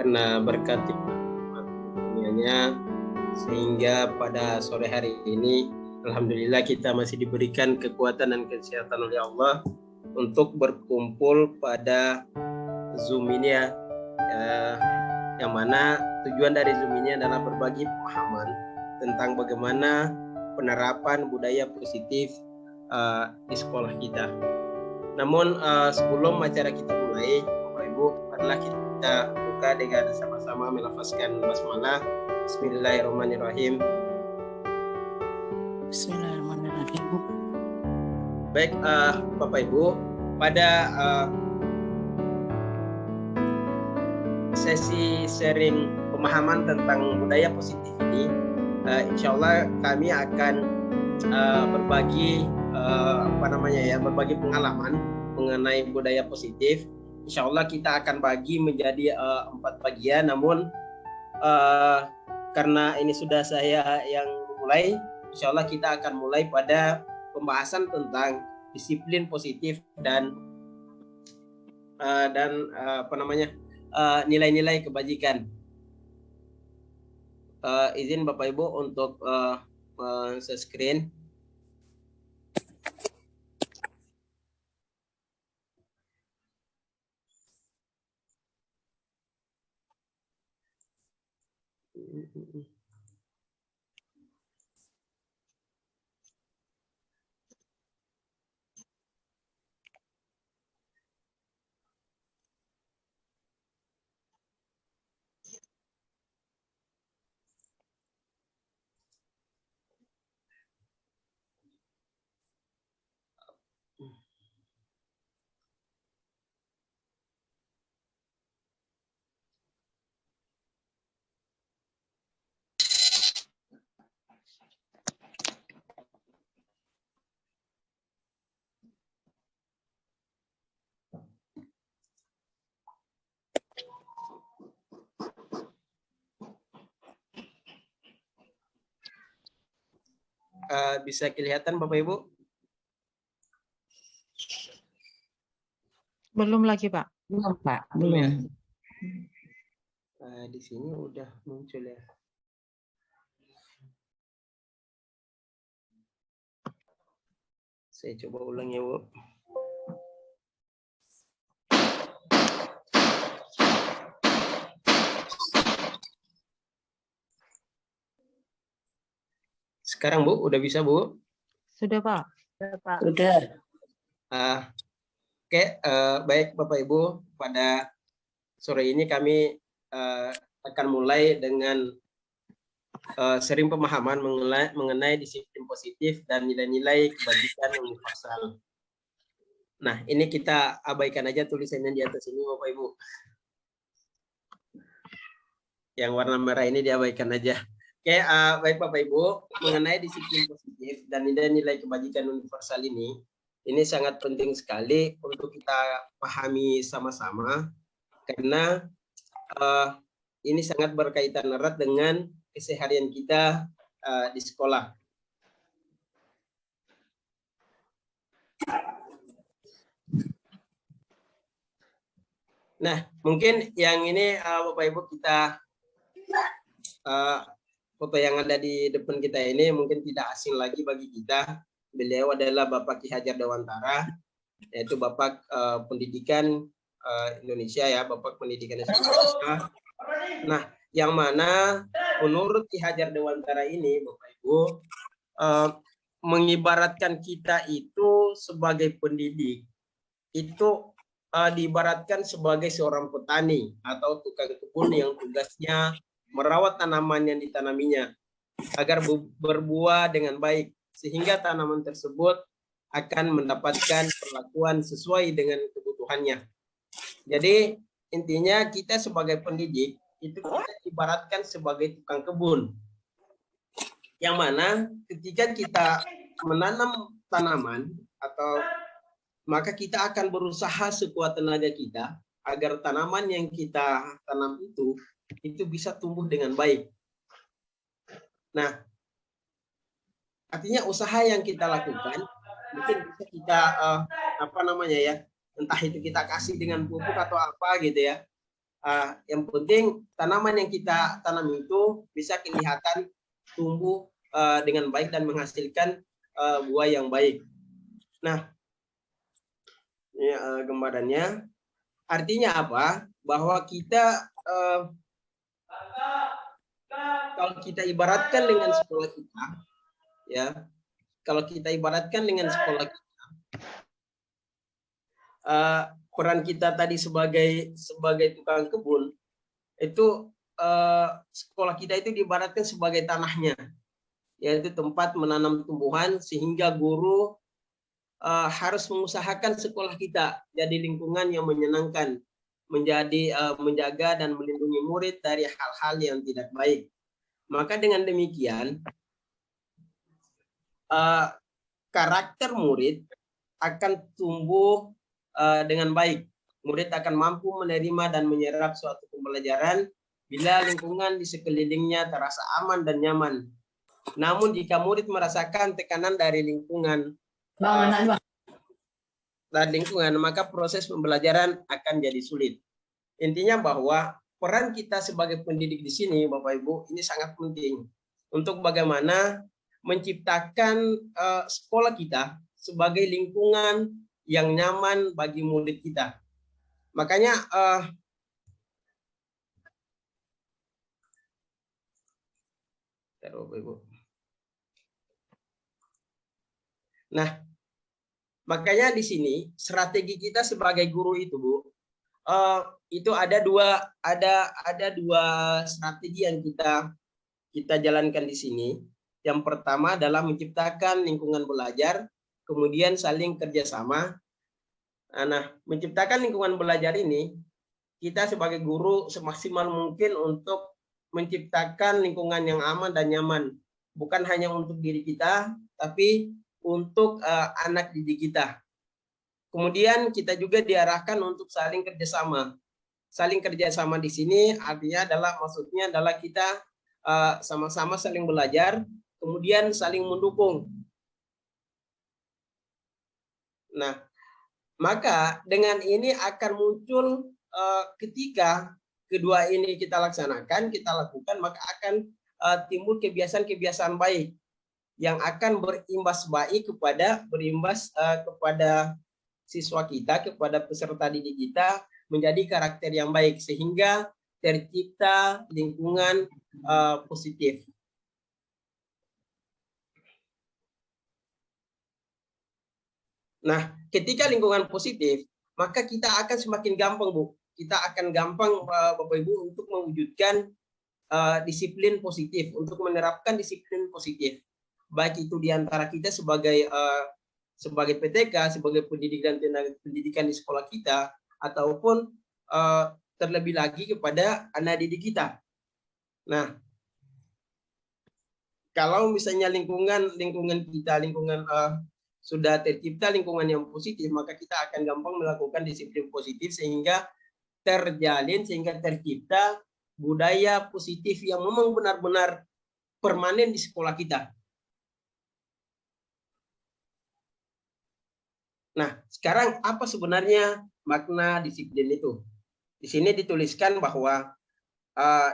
karena berkat dunianya, sehingga pada sore hari ini alhamdulillah kita masih diberikan kekuatan dan kesehatan oleh Allah untuk berkumpul pada Zoom ini ya, yang mana tujuan dari Zoom ini adalah berbagi pemahaman tentang bagaimana penerapan budaya positif di sekolah kita. Namun sebelum acara kita mulai, Bapak Ibu, marilah kita buka dengan sama-sama melafazkan basmalah. Bismillahirrahmanirrahim. Bismillahirrahmanirrahim. Baik, Bapak Ibu, pada sesi sharing pemahaman tentang budaya positif ini, insya Allah kami akan berbagi berbagi pengalaman mengenai budaya positif. Insya Allah kita akan bagi menjadi 4 bagian. Namun karena ini sudah saya yang mulai, insya Allah kita akan mulai pada pembahasan tentang disiplin positif dan nilai-nilai kebajikan. Izin Bapak Ibu untuk share screen. Bisa kelihatan Bapak Ibu? Belum lagi Pak. Belum Pak, Belum ya? belum. Di sini udah muncul ya. Saya coba ulang ya Bu. Sekarang Bu, udah bisa Bu? Sudah Pak. Sudah Pak. Sudah. Oke, baik Bapak Ibu, pada sore ini kami akan mulai dengan sharing pemahaman mengenai disiplin positif dan nilai-nilai kebajikan universal. Nah, ini kita abaikan aja tulisannya di atas ini Bapak Ibu. Yang warna merah ini diabaikan aja. Oke, baik Bapak Ibu, mengenai disiplin positif dan nilai-nilai kebajikan universal ini sangat penting sekali untuk kita pahami sama-sama, karena ini sangat berkaitan erat dengan keseharian kita di sekolah. Nah, mungkin yang ini Bapak Ibu kita foto yang ada di depan kita ini mungkin tidak asing lagi bagi kita. Beliau adalah Bapak Ki Hajar Dewantara, yaitu Bapak Pendidikan Indonesia ya, Bapak Pendidikan Indonesia. Nah, yang mana menurut Ki Hajar Dewantara ini Bapak Ibu mengibaratkan kita itu sebagai pendidik, itu diibaratkan sebagai seorang petani atau tukang kebun yang tugasnya merawat tanaman yang ditanaminya agar berbuah dengan baik, sehingga tanaman tersebut akan mendapatkan perlakuan sesuai dengan kebutuhannya. Jadi intinya kita sebagai pendidik itu kita ibaratkan sebagai tukang kebun, yang mana ketika kita menanam tanaman maka kita akan berusaha sekuat tenaga kita agar tanaman yang kita tanam itu bisa tumbuh dengan baik. Nah, artinya usaha yang kita lakukan mungkin bisa kita entah itu kita kasih dengan pupuk atau apa gitu ya, Yang penting tanaman yang kita tanam itu bisa kelihatan tumbuh dengan baik dan menghasilkan buah yang baik. Nah, ini gambarannya. Artinya apa? Bahwa kita kalau kita ibaratkan dengan sekolah kita, ya, kalau kita ibaratkan dengan sekolah kita, peran kita tadi sebagai tukang kebun itu, sekolah kita itu diibaratkan sebagai tanahnya, yaitu tempat menanam tumbuhan, sehingga guru harus mengusahakan sekolah kita jadi lingkungan yang menyenangkan, menjaga dan melindungi murid dari hal-hal yang tidak baik. Maka dengan demikian karakter murid akan tumbuh dengan baik. Murid akan mampu menerima dan menyerap suatu pembelajaran bila lingkungan di sekelilingnya terasa aman dan nyaman. Namun jika murid merasakan tekanan dari lingkungan, maka proses pembelajaran akan jadi sulit. Intinya bahwa peran kita sebagai pendidik di sini, Bapak Ibu, ini sangat penting untuk bagaimana menciptakan sekolah kita sebagai lingkungan yang nyaman bagi murid kita. Makanya Bapak Ibu. Nah, makanya di sini strategi kita sebagai guru itu, Bu, itu ada dua strategi yang kita jalankan di sini. Yang pertama adalah menciptakan lingkungan belajar, kemudian saling kerjasama. Nah, menciptakan lingkungan belajar ini, kita sebagai guru semaksimal mungkin untuk menciptakan lingkungan yang aman dan nyaman, bukan hanya untuk diri kita, tapi untuk anak didik kita. Kemudian kita juga diarahkan untuk saling kerjasama. Saling kerjasama di sini artinya maksudnya adalah kita sama-sama saling belajar, kemudian saling mendukung. Nah, maka dengan ini akan muncul ketika kedua ini kita lakukan, maka akan timbul kebiasaan-kebiasaan baik yang akan berimbas kepada siswa kita, kepada peserta didik kita, menjadi karakter yang baik sehingga tercipta lingkungan positif. Nah, ketika lingkungan positif, maka kita akan semakin gampang, Bu. Kita akan gampang, Bapak Ibu, untuk mewujudkan disiplin positif, untuk menerapkan disiplin positif. Baik itu di antara kita sebagai PTK, sebagai pendidik dan tenaga pendidikan di sekolah kita, ataupun terlebih lagi kepada anak didik kita. Nah, kalau misalnya lingkungan kita, sudah tercipta lingkungan yang positif, maka kita akan gampang melakukan disiplin positif sehingga tercipta budaya positif yang memang benar-benar permanen di sekolah kita. Nah, sekarang apa sebenarnya makna disiplin itu? Di sini dituliskan bahwa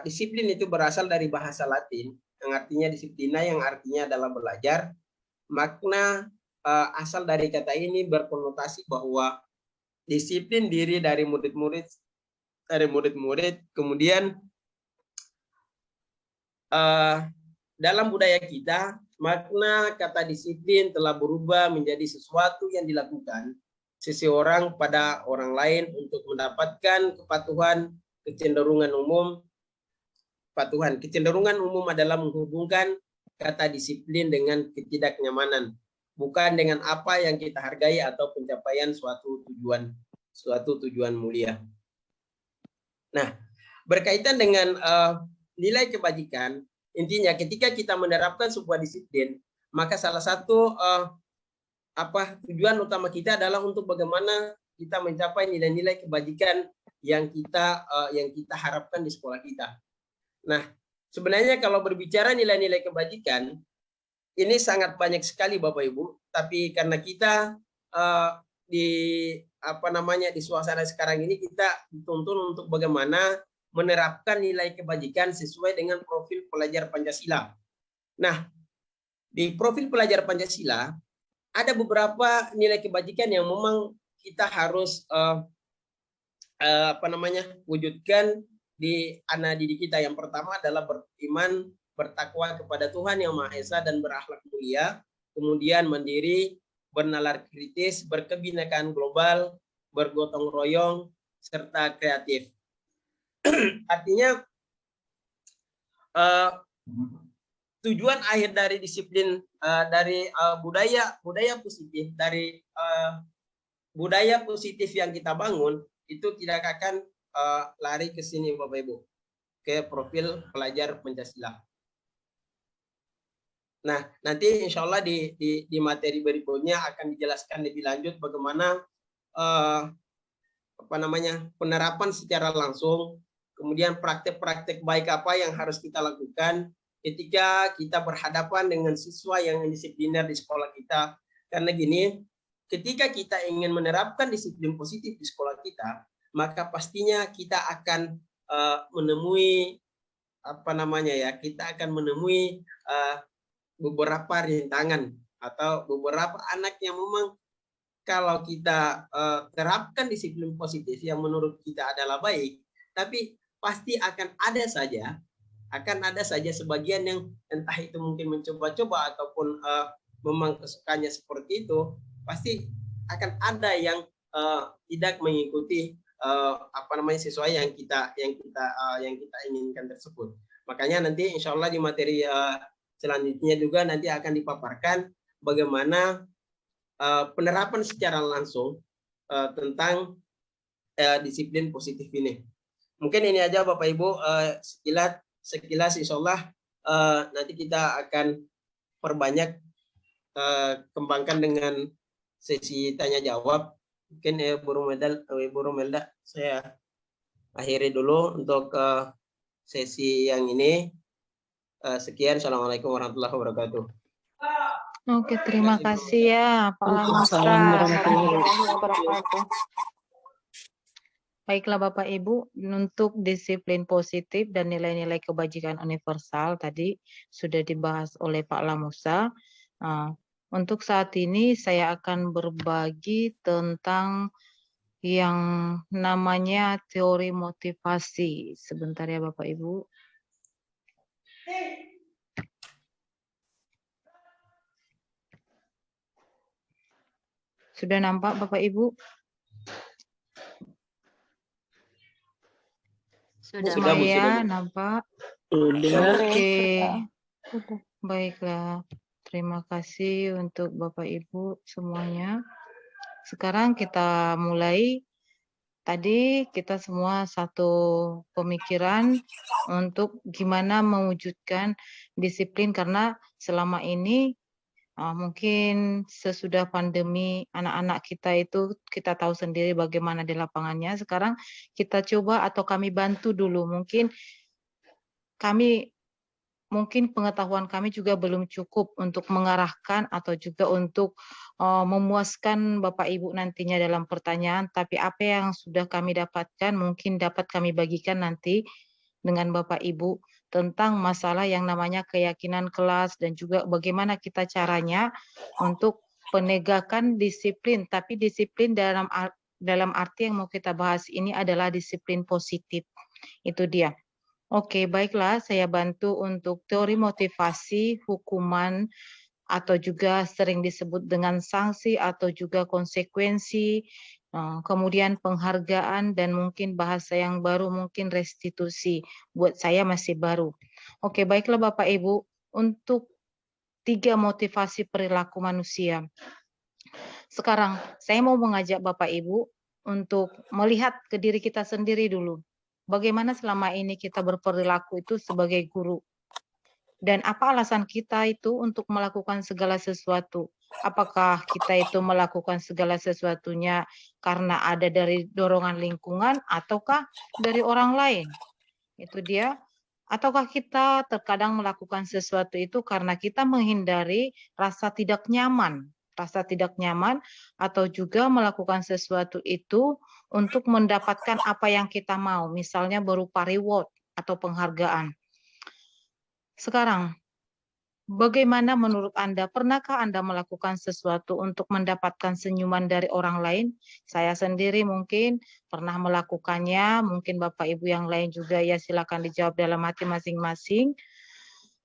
disiplin itu berasal dari bahasa Latin yang artinya disiplina, yang artinya adalah belajar. Makna asal dari kata ini berkonotasi bahwa disiplin diri dari murid-murid, kemudian dalam budaya kita, makna kata disiplin telah berubah menjadi sesuatu yang dilakukan seseorang pada orang lain untuk mendapatkan kepatuhan. Kecenderungan umum adalah menghubungkan kata disiplin dengan ketidaknyamanan, bukan dengan apa yang kita hargai atau pencapaian suatu tujuan mulia. Nah, berkaitan dengan nilai kebajikan, intinya ketika kita menerapkan sebuah disiplin, maka salah satu tujuan utama kita adalah untuk bagaimana kita mencapai nilai-nilai kebajikan yang kita harapkan di sekolah kita. Nah, sebenarnya kalau berbicara nilai-nilai kebajikan, ini sangat banyak sekali Bapak Ibu, tapi karena kita di di suasana sekarang ini kita dituntun untuk bagaimana menerapkan nilai kebajikan sesuai dengan profil pelajar Pancasila. Nah, di profil pelajar Pancasila ada beberapa nilai kebajikan yang memang kita harus wujudkan di anak didik kita. Yang pertama adalah beriman, bertakwa kepada Tuhan Yang Maha Esa dan berakhlak mulia, kemudian mandiri, bernalar kritis, berkebinekaan global, bergotong royong, serta kreatif. Artinya tujuan akhir dari disiplin budaya positif, dari budaya positif yang kita bangun itu tidak akan lari ke sini Bapak Ibu, ke profil pelajar Pancasila. Nah, nanti insya Allah di materi berikutnya akan dijelaskan lebih lanjut bagaimana penerapan secara langsung, kemudian praktek-praktek baik apa yang harus kita lakukan ketika kita berhadapan dengan siswa yang indisipliner di sekolah kita. Karena gini, ketika kita ingin menerapkan disiplin positif di sekolah kita, maka pastinya kita akan menemui beberapa rintangan atau beberapa anak yang memang kalau kita terapkan disiplin positif yang menurut kita adalah baik, tapi pasti akan ada saja sebagian yang entah itu mungkin mencoba-coba ataupun memang kesukaannya seperti itu, pasti akan ada yang tidak mengikuti sesuai yang kita inginkan tersebut. Makanya nanti insya Allah di materi selanjutnya juga nanti akan dipaparkan bagaimana penerapan secara langsung tentang disiplin positif ini. Mungkin ini aja Bapak Ibu sekilas insya Allah nanti kita akan perbanyak kembangkan dengan sesi tanya jawab. Mungkin Bu Romelda saya akhiri dulu untuk sesi yang ini. Sekian, assalamualaikum warahmatullahi wabarakatuh. Oke, terima kasih ya Pak Lamusa. Baiklah Bapak Ibu, untuk disiplin positif dan nilai-nilai kebajikan universal tadi sudah dibahas oleh Pak Lamusa. Untuk saat ini saya akan berbagi tentang yang namanya teori motivasi. Sebentar ya Bapak Ibu. Sudah nampak Bapak Ibu? Sudah, Bu, ya, nampak? Sudah. Oke. Baiklah. Terima kasih untuk Bapak Ibu semuanya. Sekarang kita mulai. Tadi kita semua satu pemikiran untuk gimana mewujudkan disiplin, karena selama ini mungkin sesudah pandemi anak-anak kita itu kita tahu sendiri bagaimana di lapangannya. Sekarang kita coba atau kami bantu dulu. Mungkin pengetahuan kami juga belum cukup untuk mengarahkan atau juga untuk memuaskan Bapak Ibu nantinya dalam pertanyaan, tapi apa yang sudah kami dapatkan mungkin dapat kami bagikan nanti dengan Bapak Ibu tentang masalah yang namanya keyakinan kelas dan juga bagaimana kita caranya untuk penegakan disiplin, tapi disiplin dalam arti yang mau kita bahas ini adalah disiplin positif. Itu dia. Oke, baiklah, saya bantu untuk teori motivasi, hukuman, atau juga sering disebut dengan sanksi atau juga konsekuensi, kemudian penghargaan, dan mungkin bahasa yang baru mungkin restitusi. Buat saya masih baru. Oke, baiklah Bapak Ibu, untuk 3 motivasi perilaku manusia. Sekarang, saya mau mengajak Bapak Ibu untuk melihat ke diri kita sendiri dulu. Bagaimana selama ini kita berperilaku itu sebagai guru? Dan apa alasan kita itu untuk melakukan segala sesuatu? Apakah kita itu melakukan segala sesuatunya karena ada dari dorongan lingkungan ataukah dari orang lain? Itu dia. Ataukah kita terkadang melakukan sesuatu itu karena kita menghindari rasa tidak nyaman rasa tidak nyaman, atau juga melakukan sesuatu itu untuk mendapatkan apa yang kita mau, misalnya berupa reward atau penghargaan. Sekarang, bagaimana menurut Anda? Pernahkah Anda melakukan sesuatu untuk mendapatkan senyuman dari orang lain? Saya sendiri mungkin pernah melakukannya, mungkin Bapak Ibu yang lain juga, ya silakan dijawab dalam hati masing-masing.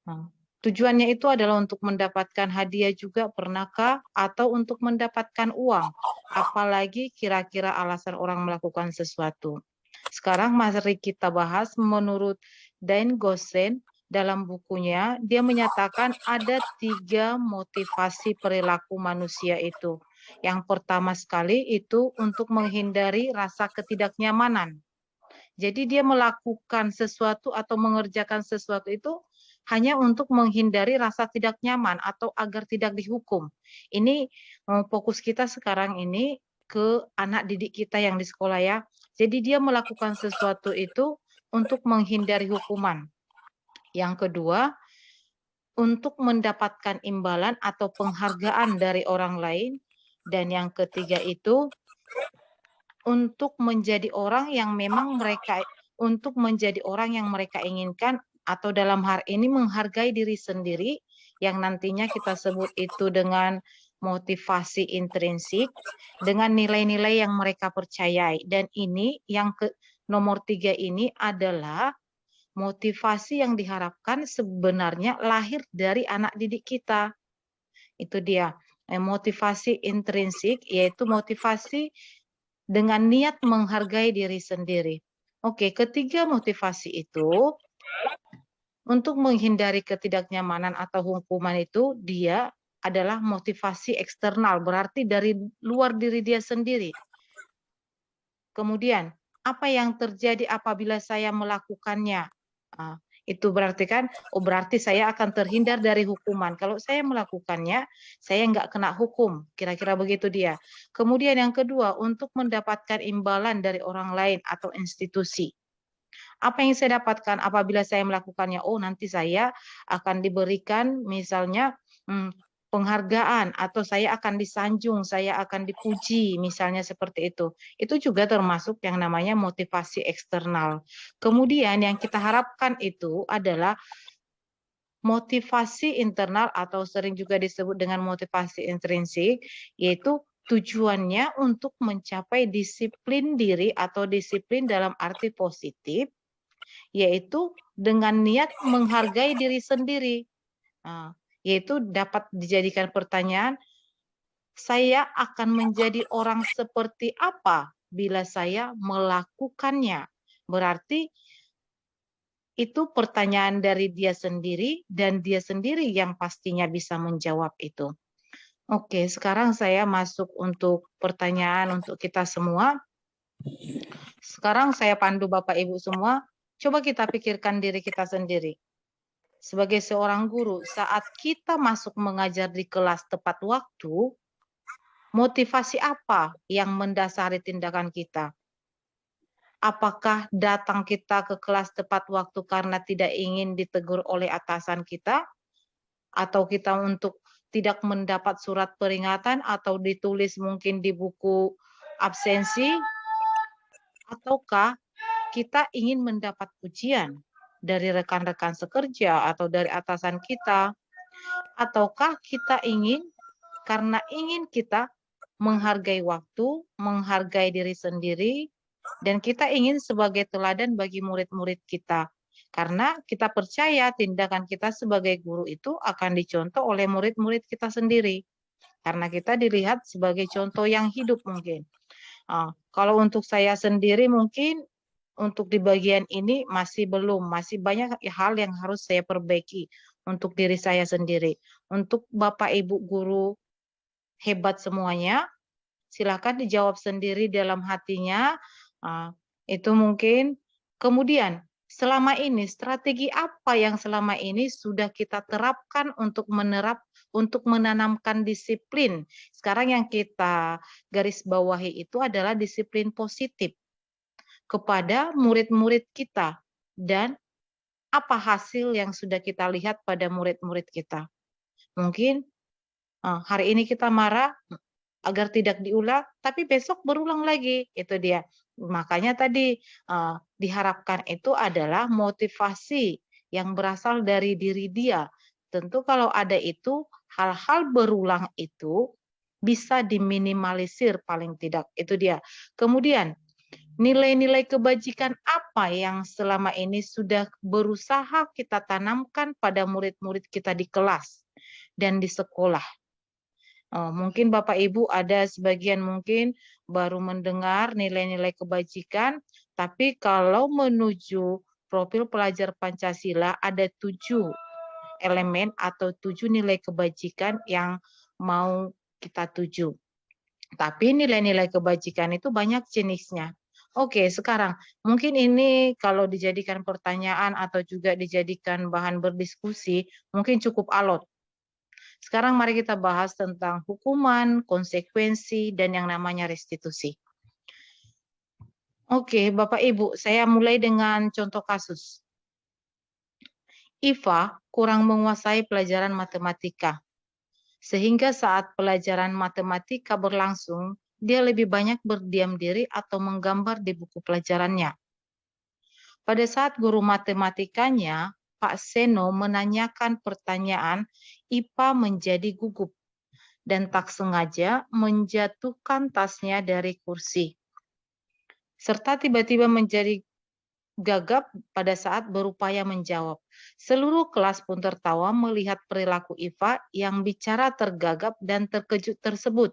Nah, tujuannya itu adalah untuk mendapatkan hadiah juga, pernahkah? Atau untuk mendapatkan uang? Apalagi kira-kira alasan orang melakukan sesuatu. Sekarang mari kita bahas menurut Dain Gosen dalam bukunya, dia menyatakan ada 3 motivasi perilaku manusia itu. Yang pertama sekali itu untuk menghindari rasa ketidaknyamanan. Jadi dia melakukan sesuatu atau mengerjakan sesuatu itu hanya untuk menghindari rasa tidak nyaman atau agar tidak dihukum. Ini fokus kita sekarang ini ke anak didik kita yang di sekolah ya. Jadi dia melakukan sesuatu itu untuk menghindari hukuman. Yang kedua, untuk mendapatkan imbalan atau penghargaan dari orang lain. Dan yang ketiga itu untuk menjadi orang yang memang mereka inginkan, atau dalam hal ini menghargai diri sendiri, yang nantinya kita sebut itu dengan motivasi intrinsik, dengan nilai-nilai yang mereka percayai. Dan ini yang nomor 3 ini adalah motivasi yang diharapkan sebenarnya lahir dari anak didik kita. Itu dia, motivasi intrinsik, yaitu motivasi dengan niat menghargai diri sendiri. Oke, ketiga motivasi itu untuk menghindari ketidaknyamanan atau hukuman itu dia adalah motivasi eksternal, berarti dari luar diri dia sendiri. Kemudian, apa yang terjadi apabila saya melakukannya? Itu berarti kan, berarti saya akan terhindar dari hukuman. Kalau saya melakukannya, saya nggak kena hukum. Kira-kira begitu dia. Kemudian yang kedua, untuk mendapatkan imbalan dari orang lain atau institusi. Apa yang saya dapatkan apabila saya melakukannya? Oh, nanti saya akan diberikan misalnya penghargaan, atau saya akan disanjung, saya akan dipuji, misalnya seperti itu. Itu juga termasuk yang namanya motivasi eksternal. Kemudian yang kita harapkan itu adalah motivasi internal, atau sering juga disebut dengan motivasi intrinsik, yaitu tujuannya untuk mencapai disiplin diri atau disiplin dalam arti positif, yaitu dengan niat menghargai diri sendiri. Yaitu dapat dijadikan pertanyaan, saya akan menjadi orang seperti apa bila saya melakukannya? Berarti itu pertanyaan dari dia sendiri, dan dia sendiri yang pastinya bisa menjawab itu. Oke, sekarang saya masuk untuk pertanyaan untuk kita semua. Sekarang saya pandu Bapak Ibu semua, coba kita pikirkan diri kita sendiri. Sebagai seorang guru, saat kita masuk mengajar di kelas tepat waktu, motivasi apa yang mendasari tindakan kita? Apakah datang kita ke kelas tepat waktu karena tidak ingin ditegur oleh atasan kita? Atau kita untuk tidak mendapat surat peringatan atau ditulis mungkin di buku absensi? Ataukah kita ingin mendapat pujian dari rekan-rekan sekerja atau dari atasan kita? Ataukah kita ingin karena ingin kita menghargai waktu, menghargai diri sendiri, dan kita ingin sebagai teladan bagi murid-murid kita. Karena kita percaya tindakan kita sebagai guru itu akan dicontoh oleh murid-murid kita sendiri. Karena kita dilihat sebagai contoh yang hidup mungkin. Kalau untuk saya sendiri mungkin untuk di bagian ini masih belum, masih banyak hal yang harus saya perbaiki untuk diri saya sendiri. Untuk Bapak Ibu guru hebat semuanya, silakan dijawab sendiri dalam hatinya. Itu mungkin. Kemudian, selama ini strategi apa yang selama ini sudah kita terapkan untuk menanamkan disiplin? Sekarang yang kita garis bawahi itu adalah disiplin positif kepada murid-murid kita, dan apa hasil yang sudah kita lihat pada murid-murid kita. Mungkin Hari ini kita marah agar tidak diulang, tapi besok berulang lagi. Itu dia. Makanya tadi diharapkan itu adalah motivasi yang berasal dari diri dia. Tentu kalau ada itu, hal-hal berulang itu bisa diminimalisir paling tidak. Itu dia. Kemudian, nilai-nilai kebajikan apa yang selama ini sudah berusaha kita tanamkan pada murid-murid kita di kelas dan di sekolah. Mungkin Bapak Ibu ada sebagian mungkin baru mendengar nilai-nilai kebajikan, tapi kalau menuju profil pelajar Pancasila ada 7 elemen atau 7 nilai kebajikan yang mau kita tuju. Tapi nilai-nilai kebajikan itu banyak jenisnya. Oke, sekarang mungkin ini kalau dijadikan pertanyaan atau juga dijadikan bahan berdiskusi, mungkin cukup alot. Sekarang mari kita bahas tentang hukuman, konsekuensi, dan yang namanya restitusi. Oke, Bapak Ibu, saya mulai dengan contoh kasus. Iva kurang menguasai pelajaran matematika, sehingga saat pelajaran matematika berlangsung, dia lebih banyak berdiam diri atau menggambar di buku pelajarannya. Pada saat guru matematikanya, Pak Seno menanyakan pertanyaan, Ipa menjadi gugup dan tak sengaja menjatuhkan tasnya dari kursi. Serta tiba-tiba menjadi gagap pada saat berupaya menjawab. Seluruh kelas pun tertawa melihat perilaku Iva yang bicara tergagap dan terkejut tersebut.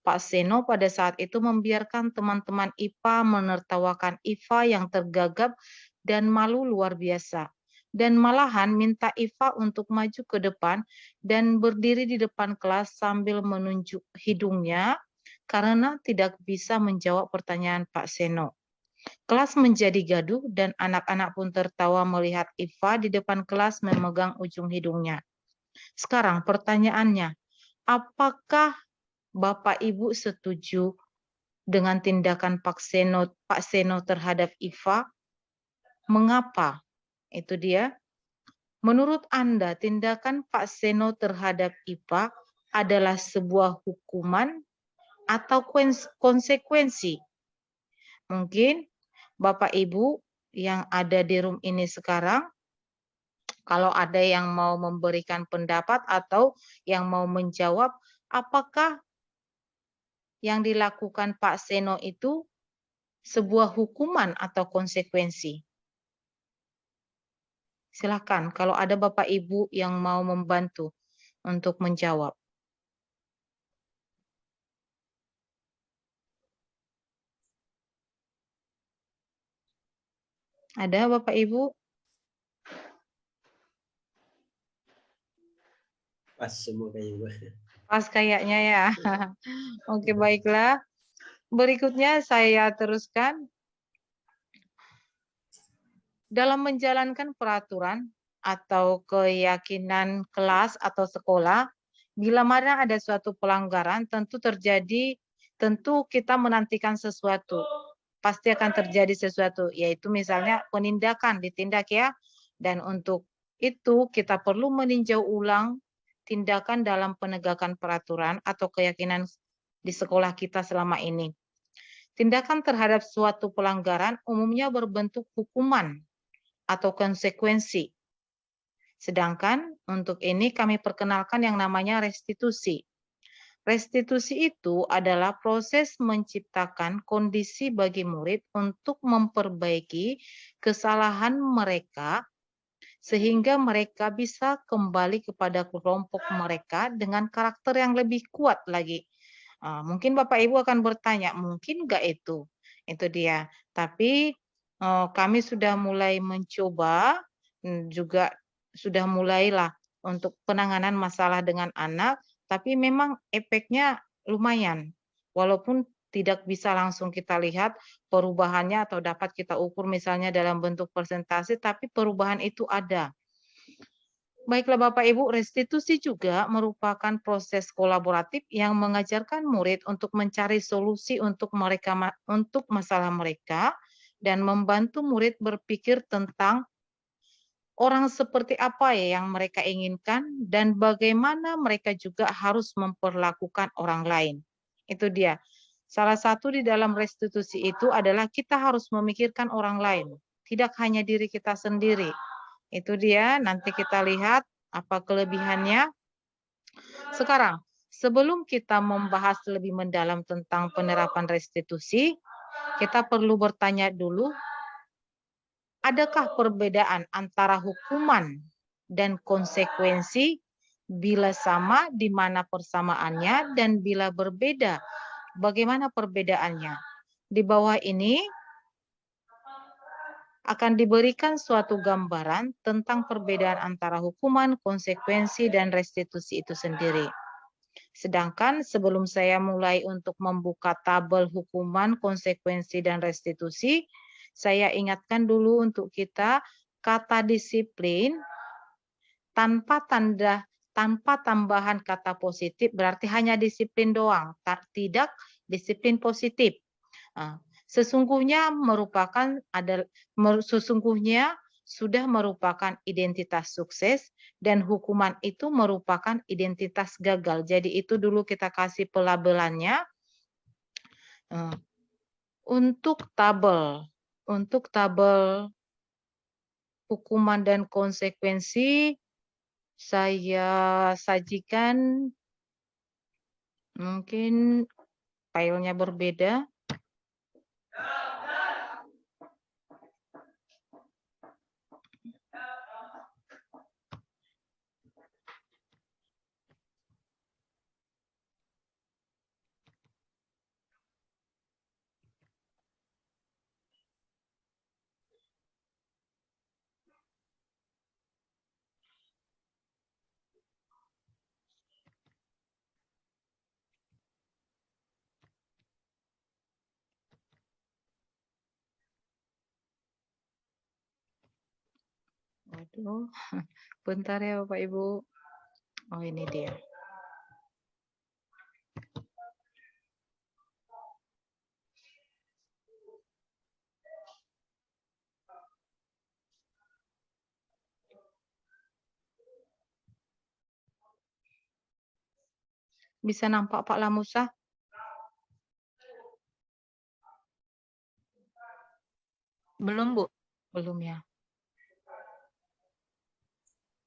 Pak Seno pada saat itu membiarkan teman-teman IPA menertawakan Iva yang tergagap dan malu luar biasa. Dan malahan minta Iva untuk maju ke depan dan berdiri di depan kelas sambil menunjuk hidungnya karena tidak bisa menjawab pertanyaan Pak Seno. Kelas menjadi gaduh dan anak-anak pun tertawa melihat Iva di depan kelas memegang ujung hidungnya. Sekarang pertanyaannya, apakah Bapak Ibu setuju dengan tindakan Pak Seno terhadap Iva? Mengapa? Itu dia. Menurut Anda, tindakan Pak Seno terhadap Iva adalah sebuah hukuman atau konsekuensi? Mungkin Bapak Ibu yang ada di room ini sekarang, kalau ada yang mau memberikan pendapat atau yang mau menjawab, apakah yang dilakukan Pak Seno itu sebuah hukuman atau konsekuensi? Silakan kalau ada Bapak Ibu yang mau membantu untuk menjawab. Ada Bapak Ibu? Pas semua kayaknya. Pas kayaknya ya. Oke, baiklah. Berikutnya saya teruskan. Dalam menjalankan peraturan atau keyakinan kelas atau sekolah, bila mana ada suatu pelanggaran, tentu kita menantikan sesuatu. Pasti akan terjadi sesuatu, yaitu misalnya penindakan, ditindak ya. Dan untuk itu kita perlu meninjau ulang tindakan dalam penegakan peraturan atau keyakinan di sekolah kita selama ini. Tindakan terhadap suatu pelanggaran umumnya berbentuk hukuman atau konsekuensi. Sedangkan untuk ini kami perkenalkan yang namanya restitusi. Restitusi itu adalah proses menciptakan kondisi bagi murid untuk memperbaiki kesalahan mereka sehingga mereka bisa kembali kepada kelompok mereka dengan karakter yang lebih kuat lagi. Mungkin Bapak Ibu akan bertanya, mungkin nggak itu? Itu dia. Tapi kami sudah mulai mencoba, juga sudah mulailah untuk penanganan masalah dengan anak, tapi memang efeknya lumayan. Walaupun tidak bisa langsung kita lihat perubahannya atau dapat kita ukur misalnya dalam bentuk persentase, tapi perubahan itu ada. Baiklah Bapak Ibu, restitusi juga merupakan proses kolaboratif yang mengajarkan murid untuk mencari solusi untuk masalah mereka dan membantu murid berpikir tentang orang seperti apa ya yang mereka inginkan dan bagaimana mereka juga harus memperlakukan orang lain. Itu dia. Salah satu di dalam restitusi itu adalah kita harus memikirkan orang lain, tidak hanya diri kita sendiri. Itu dia, nanti kita lihat apa kelebihannya. Sekarang, sebelum kita membahas lebih mendalam tentang penerapan restitusi, kita perlu bertanya dulu, adakah perbedaan antara hukuman dan konsekuensi? Bila sama, di mana persamaannya, dan bila berbeda, bagaimana perbedaannya? Di bawah ini akan diberikan suatu gambaran tentang perbedaan antara hukuman, konsekuensi, dan restitusi itu sendiri. Sedangkan sebelum saya mulai untuk membuka tabel hukuman, konsekuensi, dan restitusi, saya ingatkan dulu untuk kita kata disiplin tanpa tambahan kata positif berarti hanya disiplin doang, tidak disiplin positif. Sesungguhnya sudah merupakan identitas sukses dan hukuman itu merupakan identitas gagal. Jadi itu dulu kita kasih pelabelannya. Untuk tabel hukuman dan konsekuensi saya sajikan, mungkin filenya berbeda. Waduh, bentar ya Bapak Ibu. Oh ini dia. Bisa nampak Pak Lamusa? Belum, Bu. Belum ya?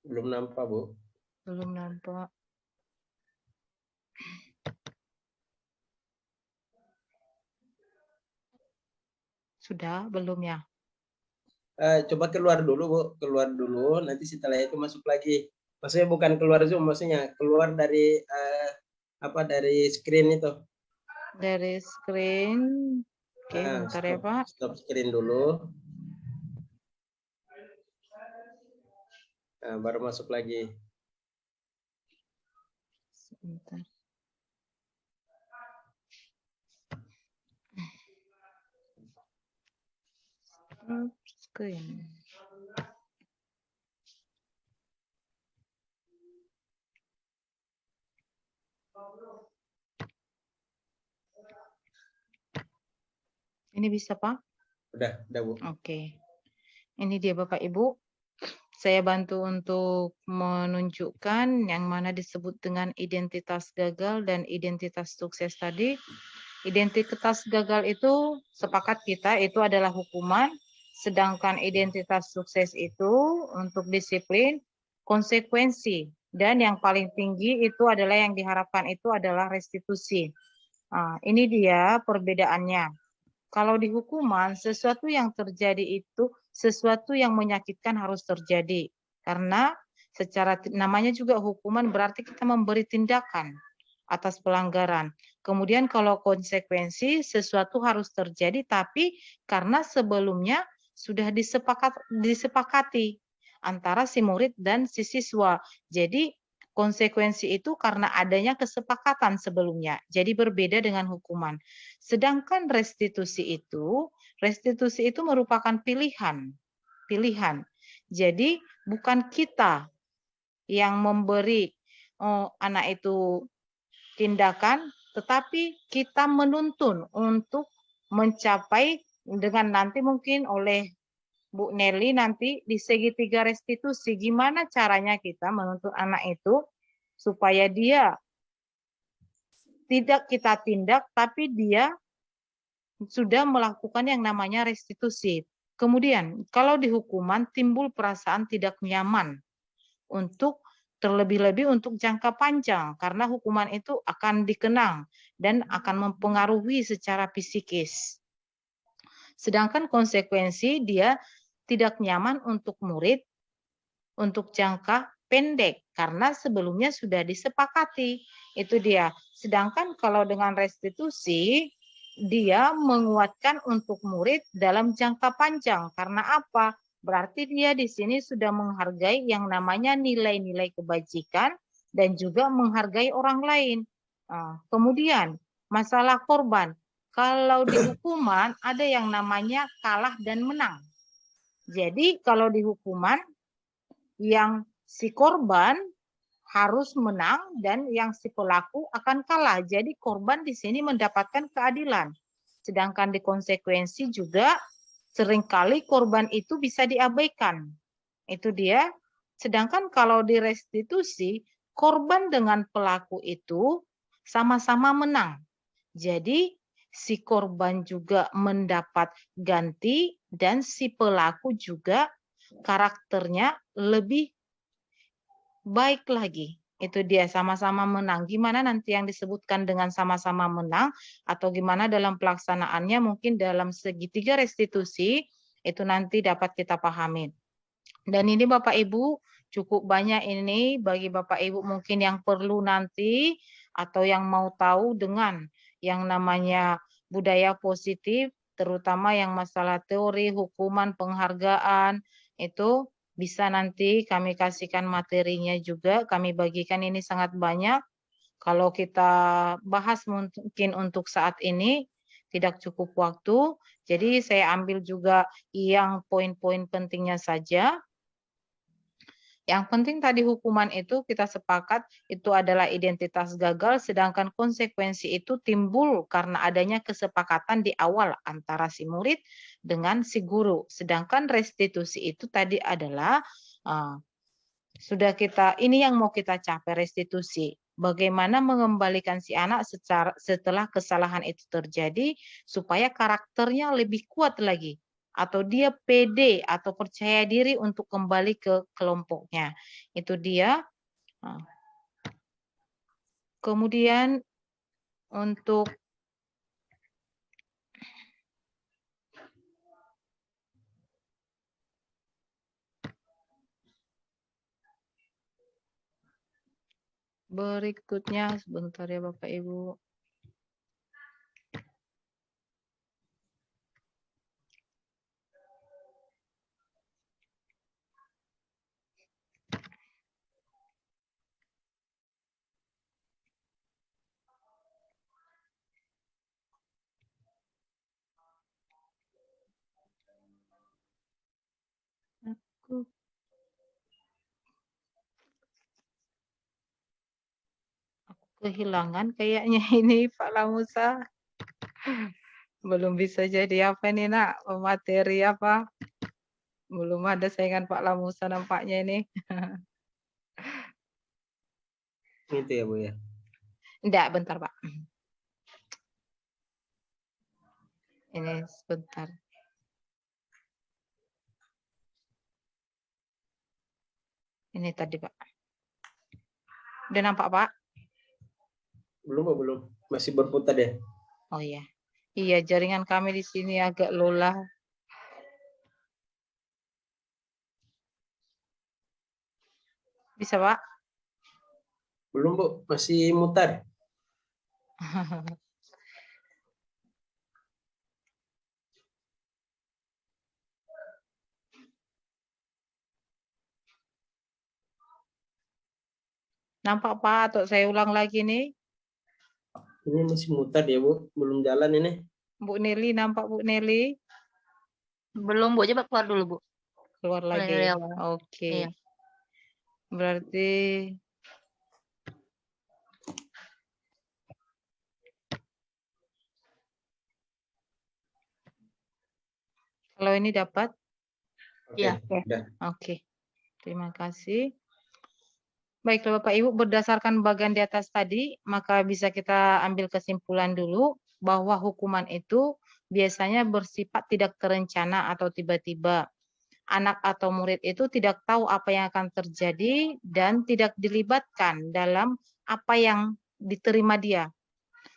Belum nampak, Bu. Belum nampak. Sudah, belum ya? Coba keluar dulu, Bu. Keluar dulu, nanti setelah itu masuk lagi. Maksudnya bukan keluar Zoom, maksudnya keluar dari dari screen itu. Dari screen. Oke, bentar ya Pak. Stop screen dulu. Nah, baru masuk lagi. Sebentar. Stop screen. Ini bisa Pak? Udah, Bu. Oke. Ini dia Bapak Ibu. Saya bantu untuk menunjukkan yang mana disebut dengan identitas gagal dan identitas sukses tadi. Identitas gagal itu sepakat kita itu adalah hukuman, sedangkan identitas sukses itu untuk disiplin, konsekuensi, dan yang paling tinggi itu adalah yang diharapkan itu adalah restitusi. Nah, ini dia perbedaannya. Kalau di hukuman, sesuatu yang terjadi itu sesuatu yang menyakitkan harus terjadi. Karena secara namanya juga hukuman berarti kita memberi tindakan atas pelanggaran. Kemudian kalau konsekuensi sesuatu harus terjadi tapi karena sebelumnya sudah disepakati antara si murid dan si siswa. Jadi konsekuensi itu karena adanya kesepakatan sebelumnya. Jadi berbeda dengan hukuman. Sedangkan restitusi itu merupakan pilihan. Jadi bukan kita yang memberi anak itu tindakan, tetapi kita menuntun untuk mencapai dengan nanti mungkin oleh Bu Nelly nanti di segitiga restitusi, gimana caranya kita menuntut anak itu supaya dia tidak kita tindak, tapi dia sudah melakukan yang namanya restitusi. Kemudian, kalau di hukuman timbul perasaan tidak nyaman untuk terlebih-lebih untuk jangka panjang, karena hukuman itu akan dikenang dan akan mempengaruhi secara psikis. Sedangkan konsekuensi dia tidak nyaman untuk murid untuk jangka pendek karena sebelumnya sudah disepakati. Itu dia. Sedangkan kalau dengan restitusi dia menguatkan untuk murid dalam jangka panjang. Karena apa? Berarti dia di sini sudah menghargai yang namanya nilai-nilai kebajikan dan juga menghargai orang lain. Nah, kemudian masalah korban. Kalau di hukuman ada yang namanya kalah dan menang. Jadi kalau di hukuman yang si korban harus menang dan yang si pelaku akan kalah. Jadi korban di sini mendapatkan keadilan. Sedangkan di konsekuensi juga seringkali korban itu bisa diabaikan. Itu dia. Sedangkan kalau di restitusi, korban dengan pelaku itu sama-sama menang. Jadi si korban juga mendapat ganti dan si pelaku juga karakternya lebih baik lagi. Itu dia sama-sama menang. Gimana nanti yang disebutkan dengan sama-sama menang atau gimana dalam pelaksanaannya mungkin dalam segitiga restitusi itu nanti dapat kita pahami. Dan ini Bapak Ibu cukup banyak ini bagi Bapak Ibu mungkin yang perlu nanti atau yang mau tahu dengan yang namanya budaya positif, terutama yang masalah teori, hukuman, penghargaan, itu bisa nanti kami kasihkan materinya juga, kami bagikan ini sangat banyak. Kalau kita bahas mungkin untuk saat ini tidak cukup waktu, jadi saya ambil juga yang poin-poin pentingnya saja. Yang penting tadi hukuman itu kita sepakat itu adalah identitas gagal, sedangkan konsekuensi itu timbul karena adanya kesepakatan di awal antara si murid dengan si guru. Sedangkan restitusi itu tadi adalah sudah kita ini yang mau kita capai restitusi. Bagaimana mengembalikan si anak setelah kesalahan itu terjadi supaya karakternya lebih kuat lagi atau dia pede atau percaya diri untuk kembali ke kelompoknya. Itu dia. Kemudian untuk berikutnya sebentar ya Bapak Ibu. Aku kehilangan kayaknya ini Pak Lamusa. Belum bisa jadi apa nih nak, materi apa? Belum ada saingan Pak Lamusa nampaknya ini. Itu ya Bu ya. Enggak, bentar Pak. Ini sebentar. Ini tadi Pak. Udah nampak Pak? Belum Bu, belum. Masih berputar ya. Oh iya. Iya, jaringan kami di sini agak lola. Bisa Pak? Belum Bu, masih mutar. Nampak Pak? Atau saya ulang lagi nih? Ini masih mutar ya Bu, belum jalan ini. Bu Nelly, nampak Bu Nelly? Belum, Bu. Coba keluar dulu, Bu. Keluar Mulai lagi. dari awal. Oke. Iya. Berarti kalau ini dapat? Oke, Iya. udah. Oke, terima kasih. Baiklah Bapak Ibu, berdasarkan bagian di atas tadi, maka bisa kita ambil kesimpulan dulu bahwa hukuman itu biasanya bersifat tidak terencana atau tiba-tiba. Anak atau murid itu tidak tahu apa yang akan terjadi dan tidak dilibatkan dalam apa yang diterima dia.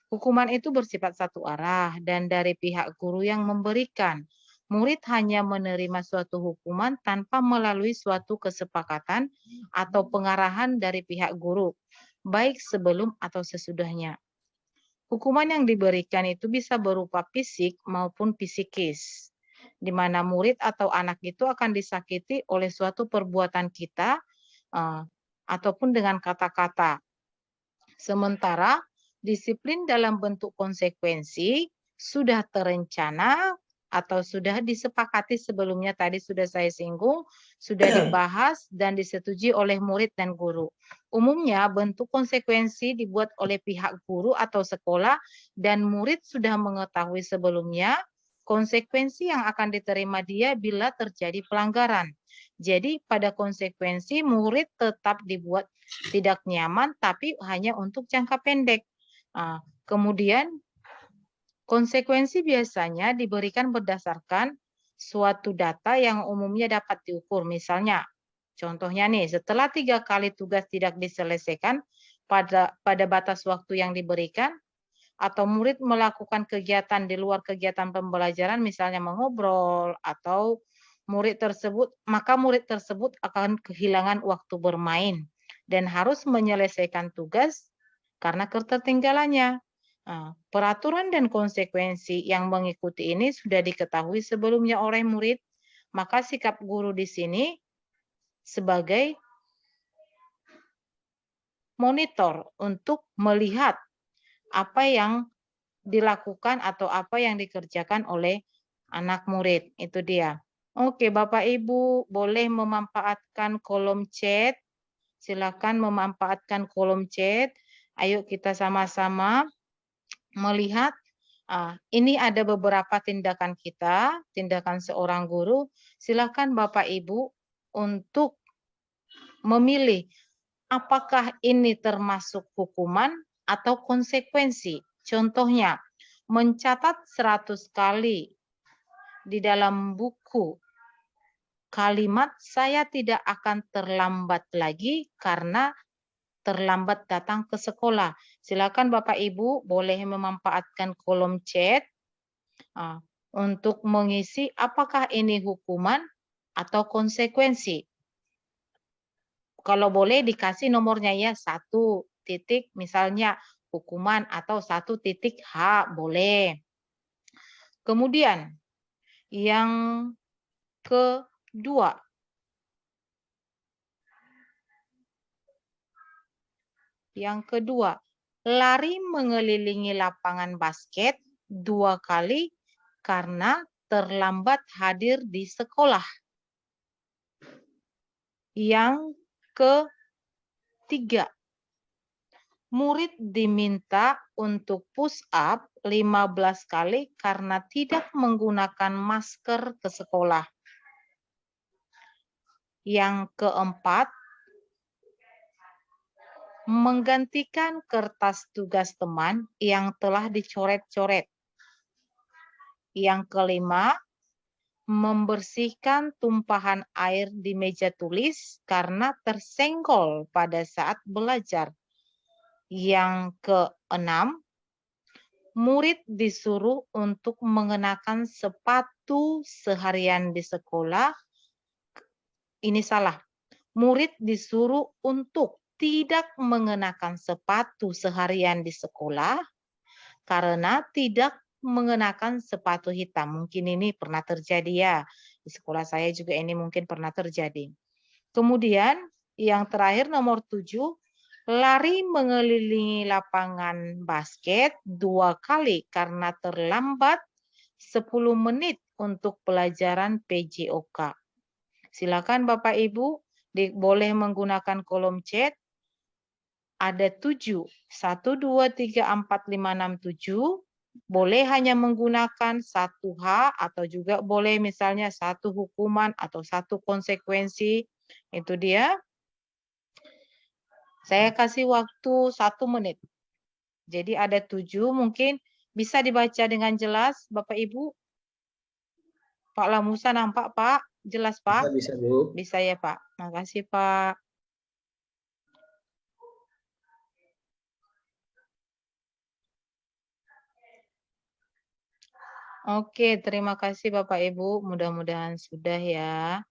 Hukuman itu bersifat satu arah dan dari pihak guru yang memberikan. Murid hanya menerima suatu hukuman tanpa melalui suatu kesepakatan atau pengarahan dari pihak guru, baik sebelum atau sesudahnya. Hukuman yang diberikan itu bisa berupa fisik maupun psikis, di mana murid atau anak itu akan disakiti oleh suatu perbuatan kita ataupun dengan kata-kata. Sementara disiplin dalam bentuk konsekuensi sudah terencana atau sudah disepakati sebelumnya, tadi sudah saya singgung, sudah dibahas dan disetujui oleh murid dan guru. Umumnya bentuk konsekuensi dibuat oleh pihak guru atau sekolah dan murid sudah mengetahui sebelumnya konsekuensi yang akan diterima dia bila terjadi pelanggaran. Jadi pada konsekuensi murid tetap dibuat tidak nyaman tapi hanya untuk jangka pendek. Kemudian konsekuensi biasanya diberikan berdasarkan suatu data yang umumnya dapat diukur. Misalnya, contohnya nih, setelah 3 kali tugas tidak diselesaikan pada batas waktu yang diberikan, atau murid melakukan kegiatan di luar kegiatan pembelajaran, misalnya mengobrol, atau maka murid tersebut akan kehilangan waktu bermain dan harus menyelesaikan tugas karena ketertinggalannya. Peraturan dan konsekuensi yang mengikuti ini sudah diketahui sebelumnya oleh murid, maka sikap guru di sini sebagai monitor untuk melihat apa yang dilakukan atau apa yang dikerjakan oleh anak murid. Itu dia. Oke, Bapak Ibu boleh memanfaatkan kolom chat. Silakan memanfaatkan kolom chat. Ayo kita sama-sama melihat ini ada beberapa tindakan kita, tindakan seorang guru. Silakan Bapak Ibu untuk memilih apakah ini termasuk hukuman atau konsekuensi. Contohnya, mencatat 100 kali di dalam buku kalimat saya tidak akan terlambat lagi karena terlambat datang ke sekolah. Silakan Bapak Ibu boleh memanfaatkan kolom chat untuk mengisi apakah ini hukuman atau konsekuensi. Kalau boleh dikasih nomornya ya, 1 titik misalnya hukuman atau 1 titik H boleh. Kemudian yang kedua, lari mengelilingi lapangan basket 2 kali karena terlambat hadir di sekolah. Yang ketiga, murid diminta untuk push up 15 kali karena tidak menggunakan masker ke sekolah. Yang keempat, menggantikan kertas tugas teman yang telah dicoret-coret. Yang kelima, membersihkan tumpahan air di meja tulis karena tersenggol pada saat belajar. Yang keenam, murid disuruh untuk mengenakan sepatu seharian di sekolah. Ini salah. Murid disuruh untuk tidak mengenakan sepatu seharian di sekolah karena tidak mengenakan sepatu hitam. Mungkin ini pernah terjadi ya. Di sekolah saya juga ini mungkin pernah terjadi. Kemudian yang terakhir nomor 7, lari mengelilingi lapangan basket 2 kali karena terlambat 10 menit untuk pelajaran PJOK. Silakan Bapak Ibu boleh menggunakan kolom chat. Ada 7, 1, 2, 3, 4, 5, 6, 7. boleh hanya menggunakan satu hak atau juga boleh misalnya satu hukuman atau satu konsekuensi. Itu dia. Saya kasih waktu 1 menit. Jadi ada 7, mungkin bisa dibaca dengan jelas Bapak Ibu. Pak Lamusa nampak Pak? Jelas Pak? Bisa Bu. Bisa ya Pak. Makasih Pak. Oke, terima kasih Bapak Ibu. Mudah-mudahan sudah ya.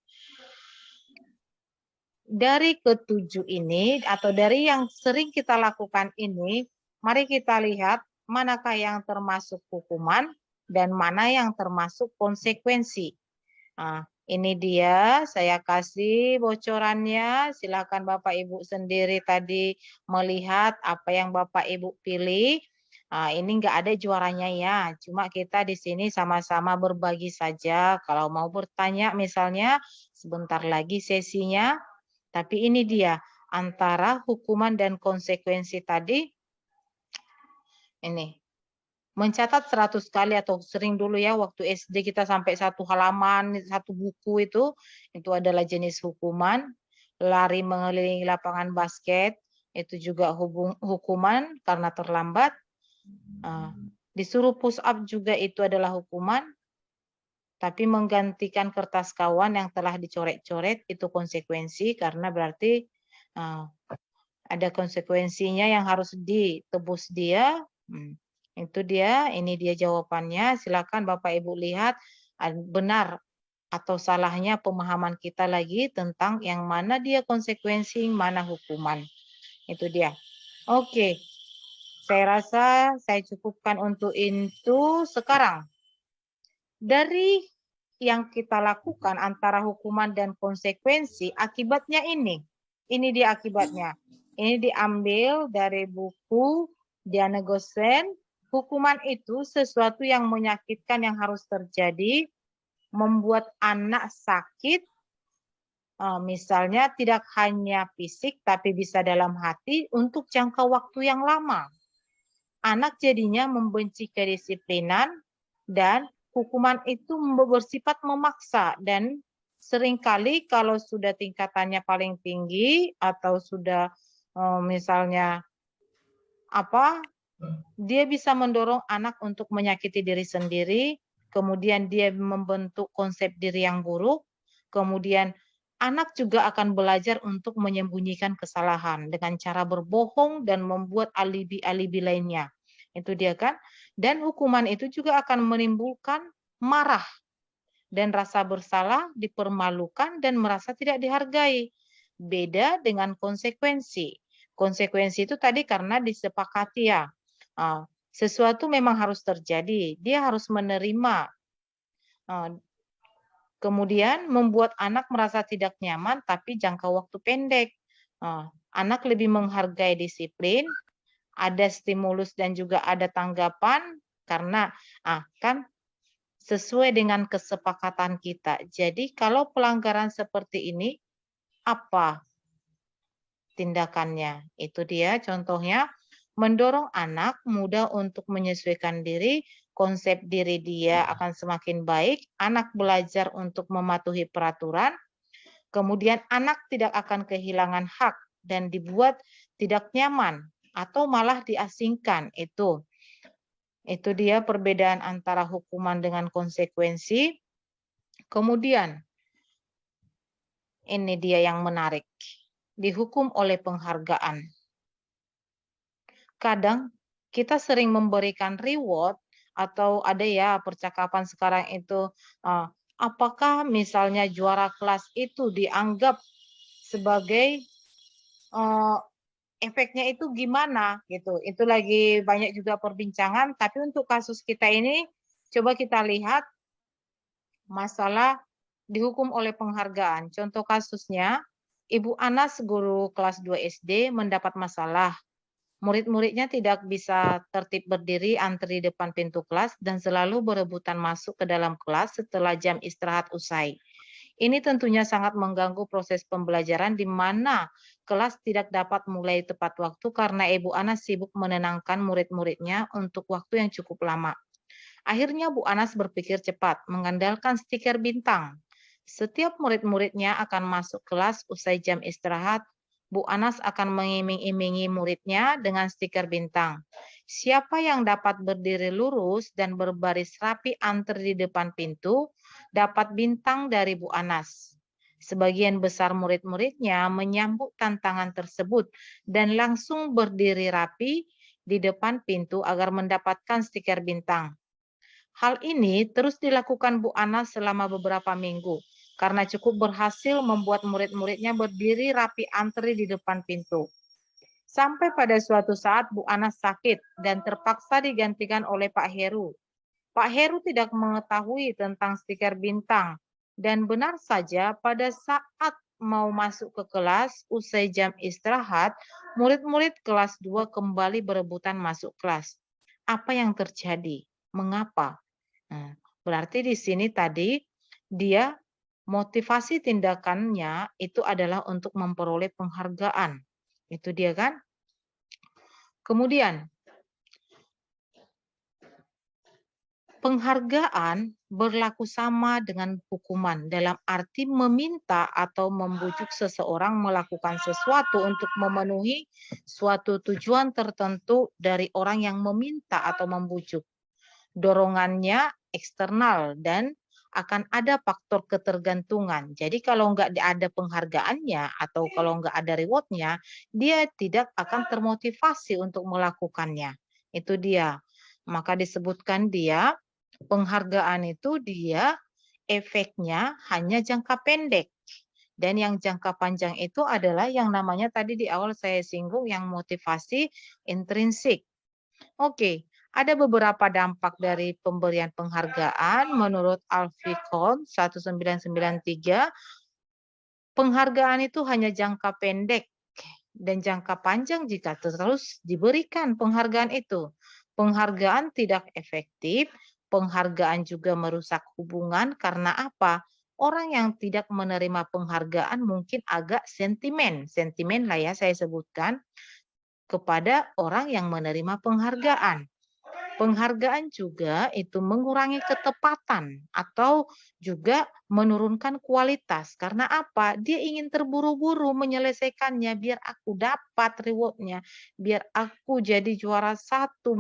Dari ketujuh ini atau dari yang sering kita lakukan ini, mari kita lihat manakah yang termasuk hukuman dan mana yang termasuk konsekuensi. Nah, ini dia saya kasih bocorannya. Silakan Bapak Ibu sendiri tadi melihat apa yang Bapak Ibu pilih. Nah, ini enggak ada juaranya ya. Cuma kita di sini sama-sama berbagi saja. Kalau mau bertanya misalnya sebentar lagi sesinya. Tapi ini dia antara hukuman dan konsekuensi tadi. Ini mencatat 100 kali atau sering dulu ya waktu SD kita sampai 1 halaman, 1 buku itu adalah jenis hukuman. Lari mengelilingi lapangan basket, itu juga hukuman karena terlambat. Disuruh push up juga itu adalah hukuman. Tapi menggantikan kertas kawan yang telah dicoret-coret itu konsekuensi karena berarti ada konsekuensinya yang harus ditebus dia. Itu dia, ini dia jawabannya. Silakan Bapak Ibu lihat benar atau salahnya pemahaman kita lagi tentang yang mana dia konsekuensi, mana hukuman. Itu dia. Oke. Saya rasa saya cukupkan untuk itu sekarang. Dari yang kita lakukan antara hukuman dan konsekuensi, akibatnya ini. Ini dia akibatnya. Ini diambil dari buku Diana Gosen. Hukuman itu sesuatu yang menyakitkan yang harus terjadi, membuat anak sakit, misalnya tidak hanya fisik tapi bisa dalam hati untuk jangka waktu yang lama. Anak jadinya membenci kedisiplinan dan hukuman itu bersifat memaksa dan seringkali kalau sudah tingkatannya paling tinggi atau sudah misalnya dia bisa mendorong anak untuk menyakiti diri sendiri, kemudian dia membentuk konsep diri yang buruk, kemudian anak juga akan belajar untuk menyembunyikan kesalahan dengan cara berbohong dan membuat alibi-alibi lainnya. Itu dia kan. Dan hukuman itu juga akan menimbulkan marah dan rasa bersalah, dipermalukan dan merasa tidak dihargai. Beda dengan konsekuensi. Konsekuensi itu tadi karena disepakati ya. Sesuatu memang harus terjadi, dia harus menerima. Kemudian membuat anak merasa tidak nyaman tapi jangka waktu pendek. Anak lebih menghargai disiplin, ada stimulus dan juga ada tanggapan karena kan sesuai dengan kesepakatan kita. Jadi kalau pelanggaran seperti ini apa tindakannya? Itu dia contohnya. Mendorong anak muda untuk menyesuaikan diri, konsep diri dia akan semakin baik, anak belajar untuk mematuhi peraturan, kemudian anak tidak akan kehilangan hak dan dibuat tidak nyaman atau malah diasingkan. Itu dia perbedaan antara hukuman dengan konsekuensi. Kemudian ini dia yang menarik, dihukum oleh penghargaan. Kadang kita sering memberikan reward atau ada ya percakapan sekarang itu apakah misalnya juara kelas itu dianggap sebagai efeknya itu gimana gitu. Itu lagi banyak juga perbincangan, tapi untuk kasus kita ini coba kita lihat masalah dihukum oleh penghargaan. Contoh kasusnya Ibu Anas guru kelas 2 SD mendapat masalah. Murid-muridnya tidak bisa tertib berdiri antri depan pintu kelas dan selalu berebutan masuk ke dalam kelas setelah jam istirahat usai. Ini tentunya sangat mengganggu proses pembelajaran di mana kelas tidak dapat mulai tepat waktu karena Ibu Anas sibuk menenangkan murid-muridnya untuk waktu yang cukup lama. Akhirnya Bu Anas berpikir cepat, mengandalkan stiker bintang. Setiap murid-muridnya akan masuk kelas usai jam istirahat, Bu Anas akan mengiming-imingi muridnya dengan stiker bintang. Siapa yang dapat berdiri lurus dan berbaris rapi antri di depan pintu, dapat bintang dari Bu Anas. Sebagian besar murid-muridnya menyambut tantangan tersebut dan langsung berdiri rapi di depan pintu agar mendapatkan stiker bintang. Hal ini terus dilakukan Bu Anas selama beberapa minggu karena cukup berhasil membuat murid-muridnya berdiri rapi antri di depan pintu. Sampai pada suatu saat Bu Anas sakit dan terpaksa digantikan oleh Pak Heru. Pak Heru tidak mengetahui tentang stiker bintang dan benar saja pada saat mau masuk ke kelas usai jam istirahat, murid-murid kelas 2 kembali berebutan masuk kelas. Apa yang terjadi? Mengapa? Nah, berarti di sini tadi dia motivasi tindakannya itu adalah untuk memperoleh penghargaan. Itu dia kan? Kemudian penghargaan berlaku sama dengan hukuman dalam arti meminta atau membujuk seseorang melakukan sesuatu untuk memenuhi suatu tujuan tertentu dari orang yang meminta atau membujuk. Dorongannya eksternal dan akan ada faktor ketergantungan. Jadi kalau nggak ada penghargaannya atau kalau nggak ada rewardnya, dia tidak akan termotivasi untuk melakukannya. Itu dia. Maka disebutkan dia penghargaan itu dia efeknya hanya jangka pendek. Dan yang jangka panjang itu adalah yang namanya tadi di awal saya singgung yang motivasi intrinsik. Oke, ada beberapa dampak dari pemberian penghargaan menurut Alficon 1993. Penghargaan itu hanya jangka pendek dan jangka panjang jika terus diberikan penghargaan itu. Penghargaan tidak efektif, penghargaan juga merusak hubungan karena apa? Orang yang tidak menerima penghargaan mungkin agak sentimen lah ya saya sebutkan kepada orang yang menerima penghargaan. Penghargaan juga itu mengurangi ketepatan atau juga menurunkan kualitas. Karena apa? Dia ingin terburu-buru menyelesaikannya biar aku dapat rewardnya, biar aku jadi juara satu,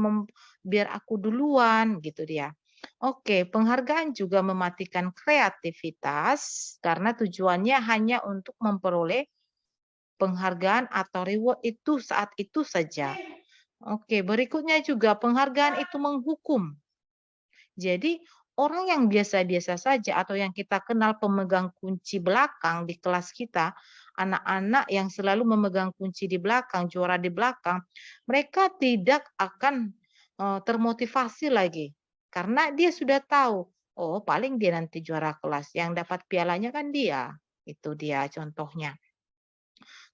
biar aku duluan gitu dia. Oke, penghargaan juga mematikan kreativitas karena tujuannya hanya untuk memperoleh penghargaan atau reward itu saat itu saja. Oke, berikutnya juga penghargaan itu menghukum. Jadi orang yang biasa-biasa saja atau yang kita kenal pemegang kunci belakang di kelas kita, anak-anak yang selalu memegang kunci di belakang, juara di belakang, mereka tidak akan termotivasi lagi. Karena dia sudah tahu, oh paling dia nanti juara kelas, yang dapat pialanya kan dia. Itu dia contohnya.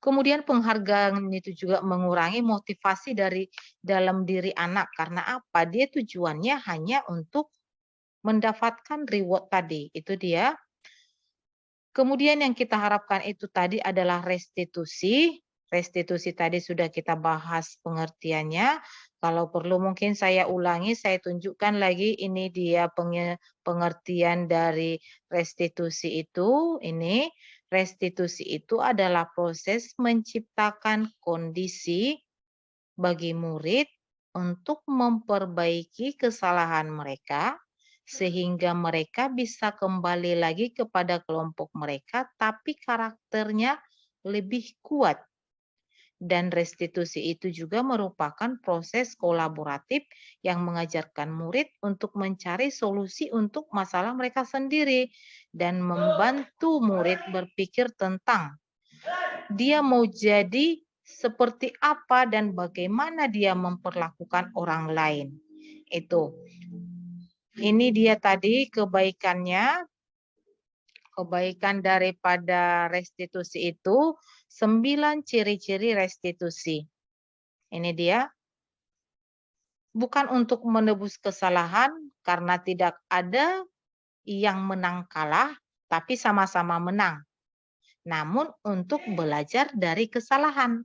Kemudian penghargaan itu juga mengurangi motivasi dari dalam diri anak. Karena apa? Dia tujuannya hanya untuk mendapatkan reward tadi. Itu dia. Kemudian yang kita harapkan itu tadi adalah restitusi. Restitusi tadi sudah kita bahas pengertiannya. Kalau perlu mungkin saya ulangi, saya tunjukkan lagi ini dia pengertian dari restitusi itu. Ini restitusi itu adalah proses menciptakan kondisi bagi murid untuk memperbaiki kesalahan mereka sehingga mereka bisa kembali lagi kepada kelompok mereka tapi karakternya lebih kuat. Dan restitusi itu juga merupakan proses kolaboratif yang mengajarkan murid untuk mencari solusi untuk masalah mereka sendiri dan membantu murid berpikir tentang dia mau jadi seperti apa dan bagaimana dia memperlakukan orang lain. Itu. Ini dia tadi kebaikannya. Kebaikan daripada restitusi itu 9 ciri-ciri restitusi. Ini dia. Bukan untuk menebus kesalahan karena tidak ada yang menang kalah, tapi sama-sama menang. Namun untuk belajar dari kesalahan.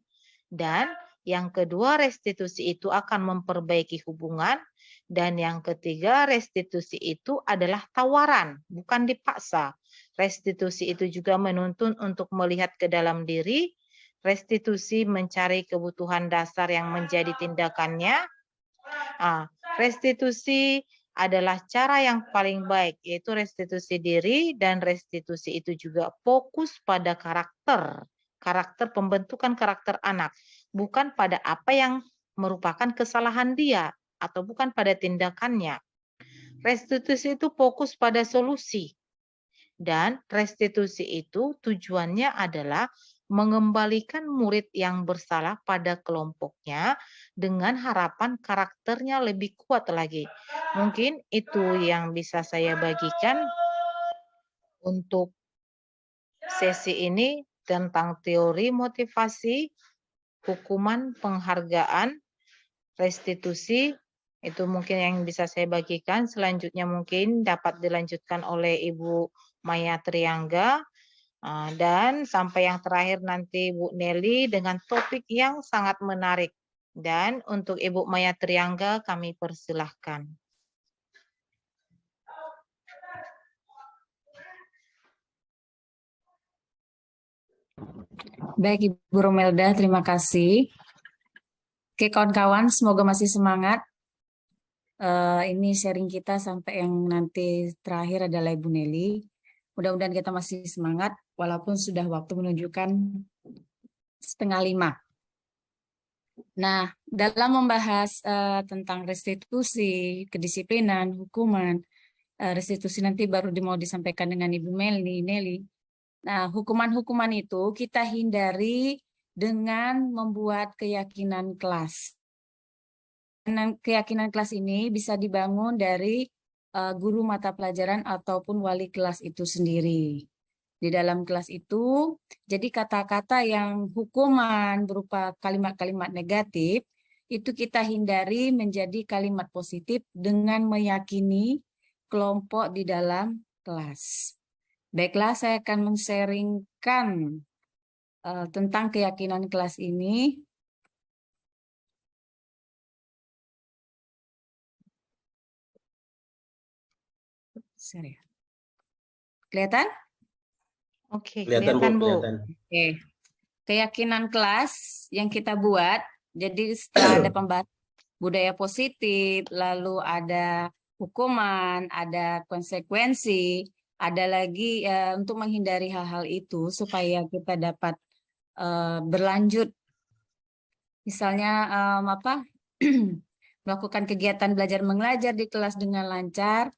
Dan yang kedua, restitusi itu akan memperbaiki hubungan. Dan yang ketiga, restitusi itu adalah tawaran, bukan dipaksa. Restitusi itu juga menuntun untuk melihat ke dalam diri. Restitusi mencari kebutuhan dasar yang menjadi tindakannya. Restitusi adalah cara yang paling baik, yaitu restitusi diri, dan restitusi itu juga fokus pada karakter pembentukan karakter anak, bukan pada apa yang merupakan kesalahan dia atau bukan pada tindakannya. Restitusi itu fokus pada solusi, dan restitusi itu tujuannya adalah mengembalikan murid yang bersalah pada kelompoknya dengan harapan karakternya lebih kuat lagi. Mungkin itu yang bisa saya bagikan untuk sesi ini tentang teori motivasi, hukuman, penghargaan, restitusi. Itu mungkin yang bisa saya bagikan. Selanjutnya mungkin dapat dilanjutkan oleh Ibu Maya Triangga. Dan sampai yang terakhir nanti Bu Nelly dengan topik yang sangat menarik. Dan untuk Ibu Maya Triangga kami persilahkan. Baik Ibu Romelda, terima kasih. Oke kawan-kawan, semoga masih semangat. Ini sharing kita sampai yang nanti terakhir adalah Ibu Nelly. Mudah-mudahan kita masih semangat walaupun sudah waktu menunjukkan 4:30. Nah, dalam membahas tentang restitusi, kedisiplinan, hukuman, restitusi nanti baru mau disampaikan dengan Ibu Nelly. Nah, hukuman-hukuman itu kita hindari dengan membuat keyakinan kelas. Keyakinan kelas ini bisa dibangun dari guru mata pelajaran ataupun wali kelas itu sendiri. Di dalam kelas itu, jadi kata-kata yang hukuman berupa kalimat-kalimat negatif, itu kita hindari menjadi kalimat positif dengan meyakini kelompok di dalam kelas. Baiklah, saya akan men-sharingkan tentang keyakinan kelas ini. Kelihatan? Oke, Kelihatan, kelihatan Bu, Bu. kelihatan. Oke. Keyakinan kelas yang kita buat, jadi setelah ada pembahasan budaya positif, lalu ada hukuman, ada konsekuensi, ada lagi untuk menghindari hal-hal itu supaya kita dapat berlanjut. Misalnya melakukan kegiatan belajar mengajar di kelas dengan lancar,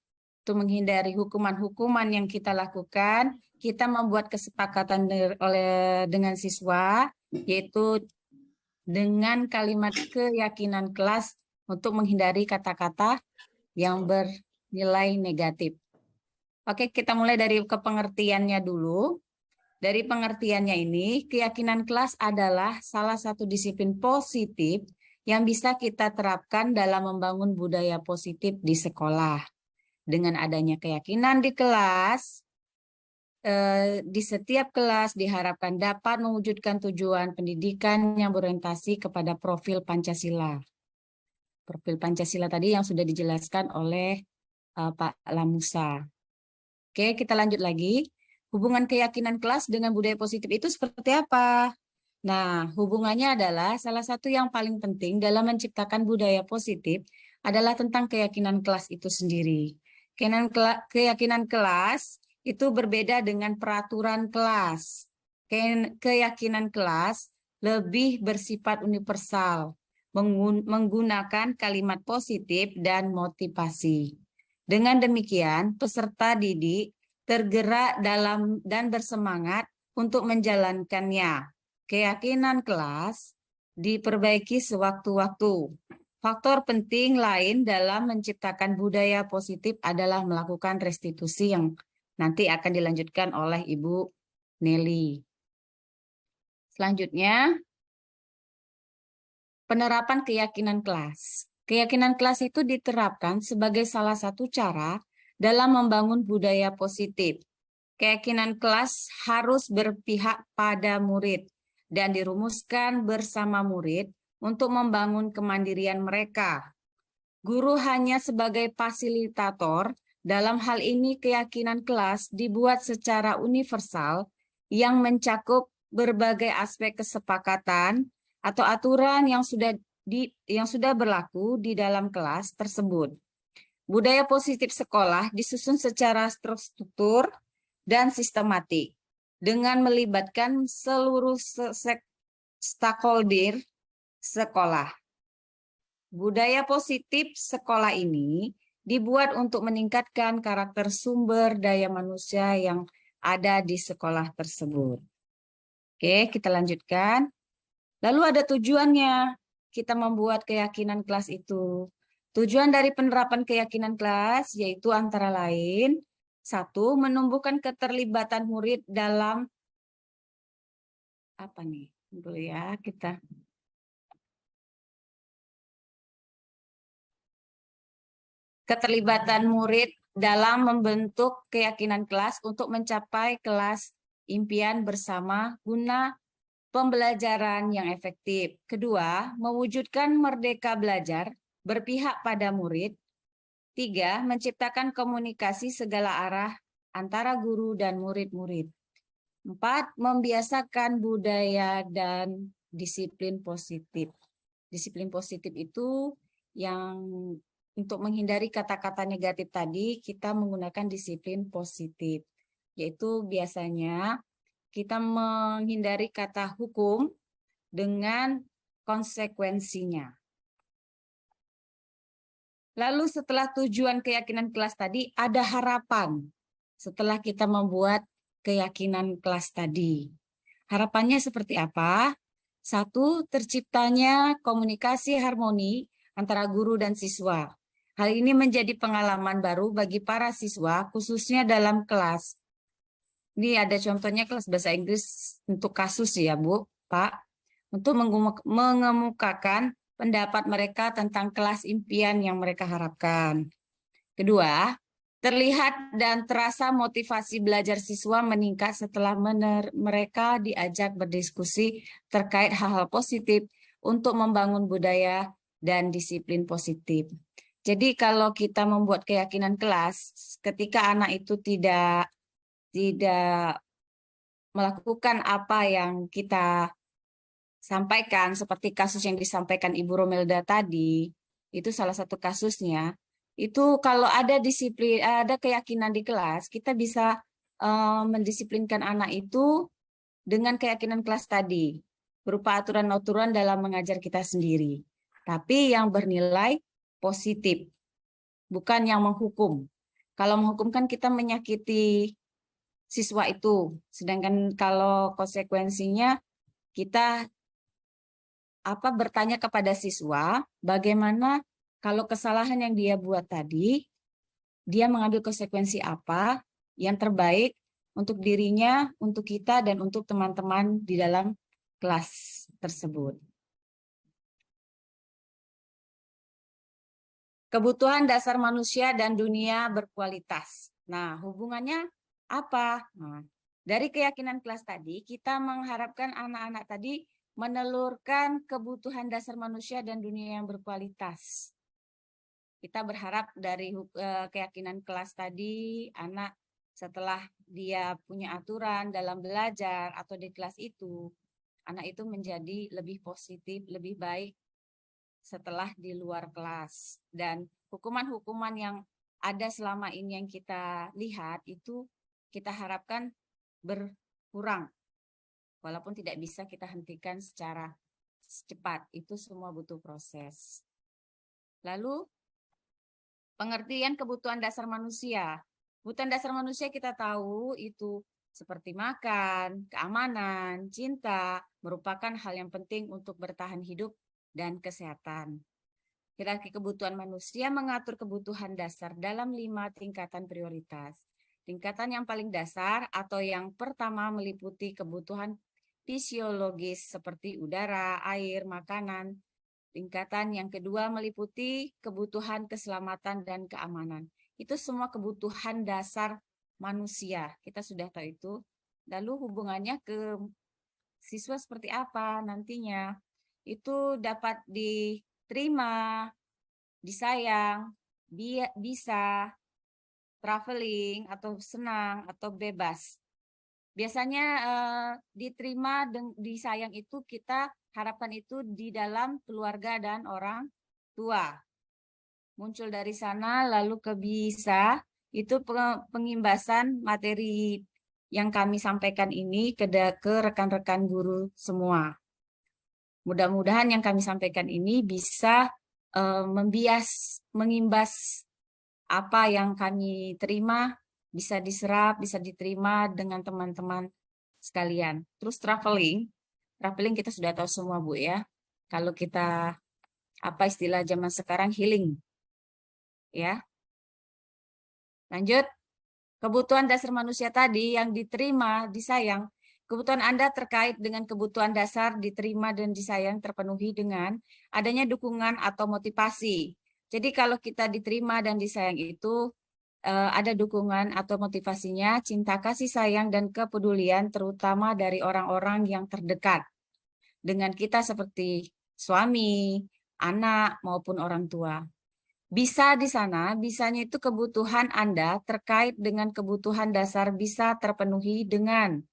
untuk menghindari hukuman-hukuman yang kita lakukan, kita membuat kesepakatan dengan siswa, yaitu dengan kalimat keyakinan kelas untuk menghindari kata-kata yang bernilai negatif. Oke, kita mulai dari kepengertiannya dulu. Dari pengertiannya ini, keyakinan kelas adalah salah satu disiplin positif yang bisa kita terapkan dalam membangun budaya positif di sekolah. Dengan adanya keyakinan di kelas, di setiap kelas diharapkan dapat mewujudkan tujuan pendidikan yang berorientasi kepada profil Pancasila. Profil Pancasila tadi yang sudah dijelaskan oleh Pak Lamusa. Oke, kita lanjut lagi. Hubungan keyakinan kelas dengan budaya positif itu seperti apa? Nah, hubungannya adalah salah satu yang paling penting dalam menciptakan budaya positif adalah tentang keyakinan kelas itu sendiri. Keyakinan kelas itu berbeda dengan peraturan kelas. Keyakinan kelas lebih bersifat universal, menggunakan kalimat positif dan motivasi. Dengan demikian, peserta didik tergerak dalam dan bersemangat untuk menjalankannya. Keyakinan kelas diperbaiki sewaktu-waktu. Faktor penting lain dalam menciptakan budaya positif adalah melakukan restitusi yang nanti akan dilanjutkan oleh Ibu Nelly. Selanjutnya, penerapan keyakinan kelas. Keyakinan kelas itu diterapkan sebagai salah satu cara dalam membangun budaya positif. keyakinan kelas harus berpihak pada murid dan dirumuskan bersama murid untuk membangun kemandirian mereka. Guru hanya sebagai fasilitator. Dalam hal ini keyakinan kelas dibuat secara universal yang mencakup berbagai aspek kesepakatan atau aturan yang sudah berlaku di dalam kelas tersebut. Budaya positif sekolah disusun secara struktur dan sistematik dengan melibatkan seluruh stakeholder sekolah. Budaya positif sekolah ini dibuat untuk meningkatkan karakter sumber daya manusia yang ada di sekolah tersebut. Oke, kita lanjutkan. Lalu ada tujuannya. Kita membuat keyakinan kelas itu. Tujuan dari penerapan keyakinan kelas yaitu antara lain, 1. Menumbuhkan keterlibatan murid dalam apa nih? Dulu ya, kita keterlibatan murid dalam membentuk keyakinan kelas untuk mencapai kelas impian bersama guna pembelajaran yang efektif. Kedua, mewujudkan merdeka belajar berpihak pada murid. 3. Menciptakan komunikasi segala arah antara guru dan murid-murid. 4. Membiasakan budaya dan disiplin positif. Disiplin positif itu yang untuk menghindari kata-kata negatif tadi, kita menggunakan disiplin positif. Yaitu biasanya kita menghindari kata hukum dengan konsekuensinya. Lalu setelah tujuan keyakinan kelas tadi, ada harapan setelah kita membuat keyakinan kelas tadi. Harapannya seperti apa? 1. Terciptanya komunikasi harmoni antara guru dan siswa. Hal ini menjadi pengalaman baru bagi para siswa, khususnya dalam kelas. Ini ada contohnya kelas bahasa Inggris untuk kasus ya, Bu, Pak. Untuk mengemukakan pendapat mereka tentang kelas impian yang mereka harapkan. Kedua, terlihat dan terasa motivasi belajar siswa meningkat setelah mereka diajak berdiskusi terkait hal-hal positif untuk membangun budaya dan disiplin positif. Jadi kalau kita membuat keyakinan kelas, ketika anak itu tidak melakukan apa yang kita sampaikan, seperti kasus yang disampaikan Ibu Romelda tadi, itu salah satu kasusnya. Itu kalau ada disiplin, ada keyakinan di kelas, kita bisa mendisiplinkan anak itu dengan keyakinan kelas tadi, berupa aturan-aturan dalam mengajar kita sendiri. Tapi yang bernilai positif, bukan yang menghukum. Kalau menghukum kan kita menyakiti siswa itu, sedangkan kalau konsekuensinya kita bertanya kepada siswa bagaimana kalau kesalahan yang dia buat tadi, dia mengambil konsekuensi apa yang terbaik untuk dirinya, untuk kita, dan untuk teman-teman di dalam kelas tersebut. Kebutuhan dasar manusia dan dunia berkualitas. Nah, hubungannya apa? Nah, dari keyakinan kelas tadi, kita mengharapkan anak-anak tadi menelurkan kebutuhan dasar manusia dan dunia yang berkualitas. Kita berharap dari keyakinan kelas tadi, anak setelah dia punya aturan dalam belajar atau di kelas itu, anak itu menjadi lebih positif, lebih baik setelah di luar kelas. Dan hukuman-hukuman yang ada selama ini yang kita lihat itu kita harapkan berkurang. Walaupun tidak bisa kita hentikan secara cepat, itu semua butuh proses. Lalu, pengertian kebutuhan dasar manusia. Kebutuhan dasar manusia kita tahu itu seperti makan, keamanan, cinta, merupakan hal yang penting untuk bertahan hidup dan kesehatan. Hierarki kebutuhan manusia mengatur kebutuhan dasar dalam 5 tingkatan prioritas. Tingkatan yang paling dasar atau yang pertama meliputi kebutuhan fisiologis seperti udara, air, makanan. Tingkatan yang kedua meliputi kebutuhan keselamatan dan keamanan. Itu semua kebutuhan dasar manusia. Kita sudah tahu itu. Lalu hubungannya ke siswa seperti apa nantinya? Itu dapat diterima, disayang, bisa, traveling, atau senang, atau bebas. Biasanya diterima dan disayang itu kita harapkan itu di dalam keluarga dan orang tua. Muncul dari sana lalu ke bisa, itu pengimbasan materi yang kami sampaikan ini ke rekan-rekan guru semua. Mudah-mudahan yang kami sampaikan ini bisa mengimbas apa yang kami terima, bisa diserap, bisa diterima dengan teman-teman sekalian. Terus traveling kita sudah tahu semua Bu ya. Kalau kita, apa istilah zaman sekarang, healing. Ya. Lanjut. Kebutuhan dasar manusia tadi yang diterima, disayang, kebutuhan Anda terkait dengan kebutuhan dasar diterima dan disayang terpenuhi dengan adanya dukungan atau motivasi. Jadi kalau kita diterima dan disayang itu ada dukungan atau motivasinya, cinta, kasih sayang, dan kepedulian terutama dari orang-orang yang terdekat dengan kita seperti suami, anak, maupun orang tua. Bisa di sana, bisanya itu kebutuhan Anda terkait dengan kebutuhan dasar bisa terpenuhi dengan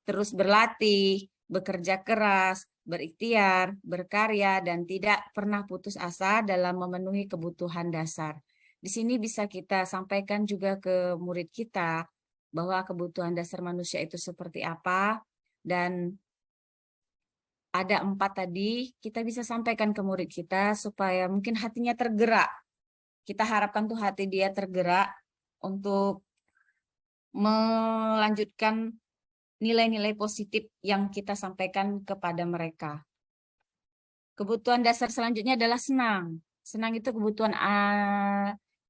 terus berlatih, bekerja keras, berikhtiar, berkarya, dan tidak pernah putus asa dalam memenuhi kebutuhan dasar. Di sini bisa kita sampaikan juga ke murid kita bahwa kebutuhan dasar manusia itu seperti apa, dan ada 4 tadi, kita bisa sampaikan ke murid kita supaya mungkin hatinya tergerak. Kita harapkan tuh hati dia tergerak untuk melanjutkan nilai-nilai positif yang kita sampaikan kepada mereka. Kebutuhan dasar selanjutnya adalah senang. Senang itu kebutuhan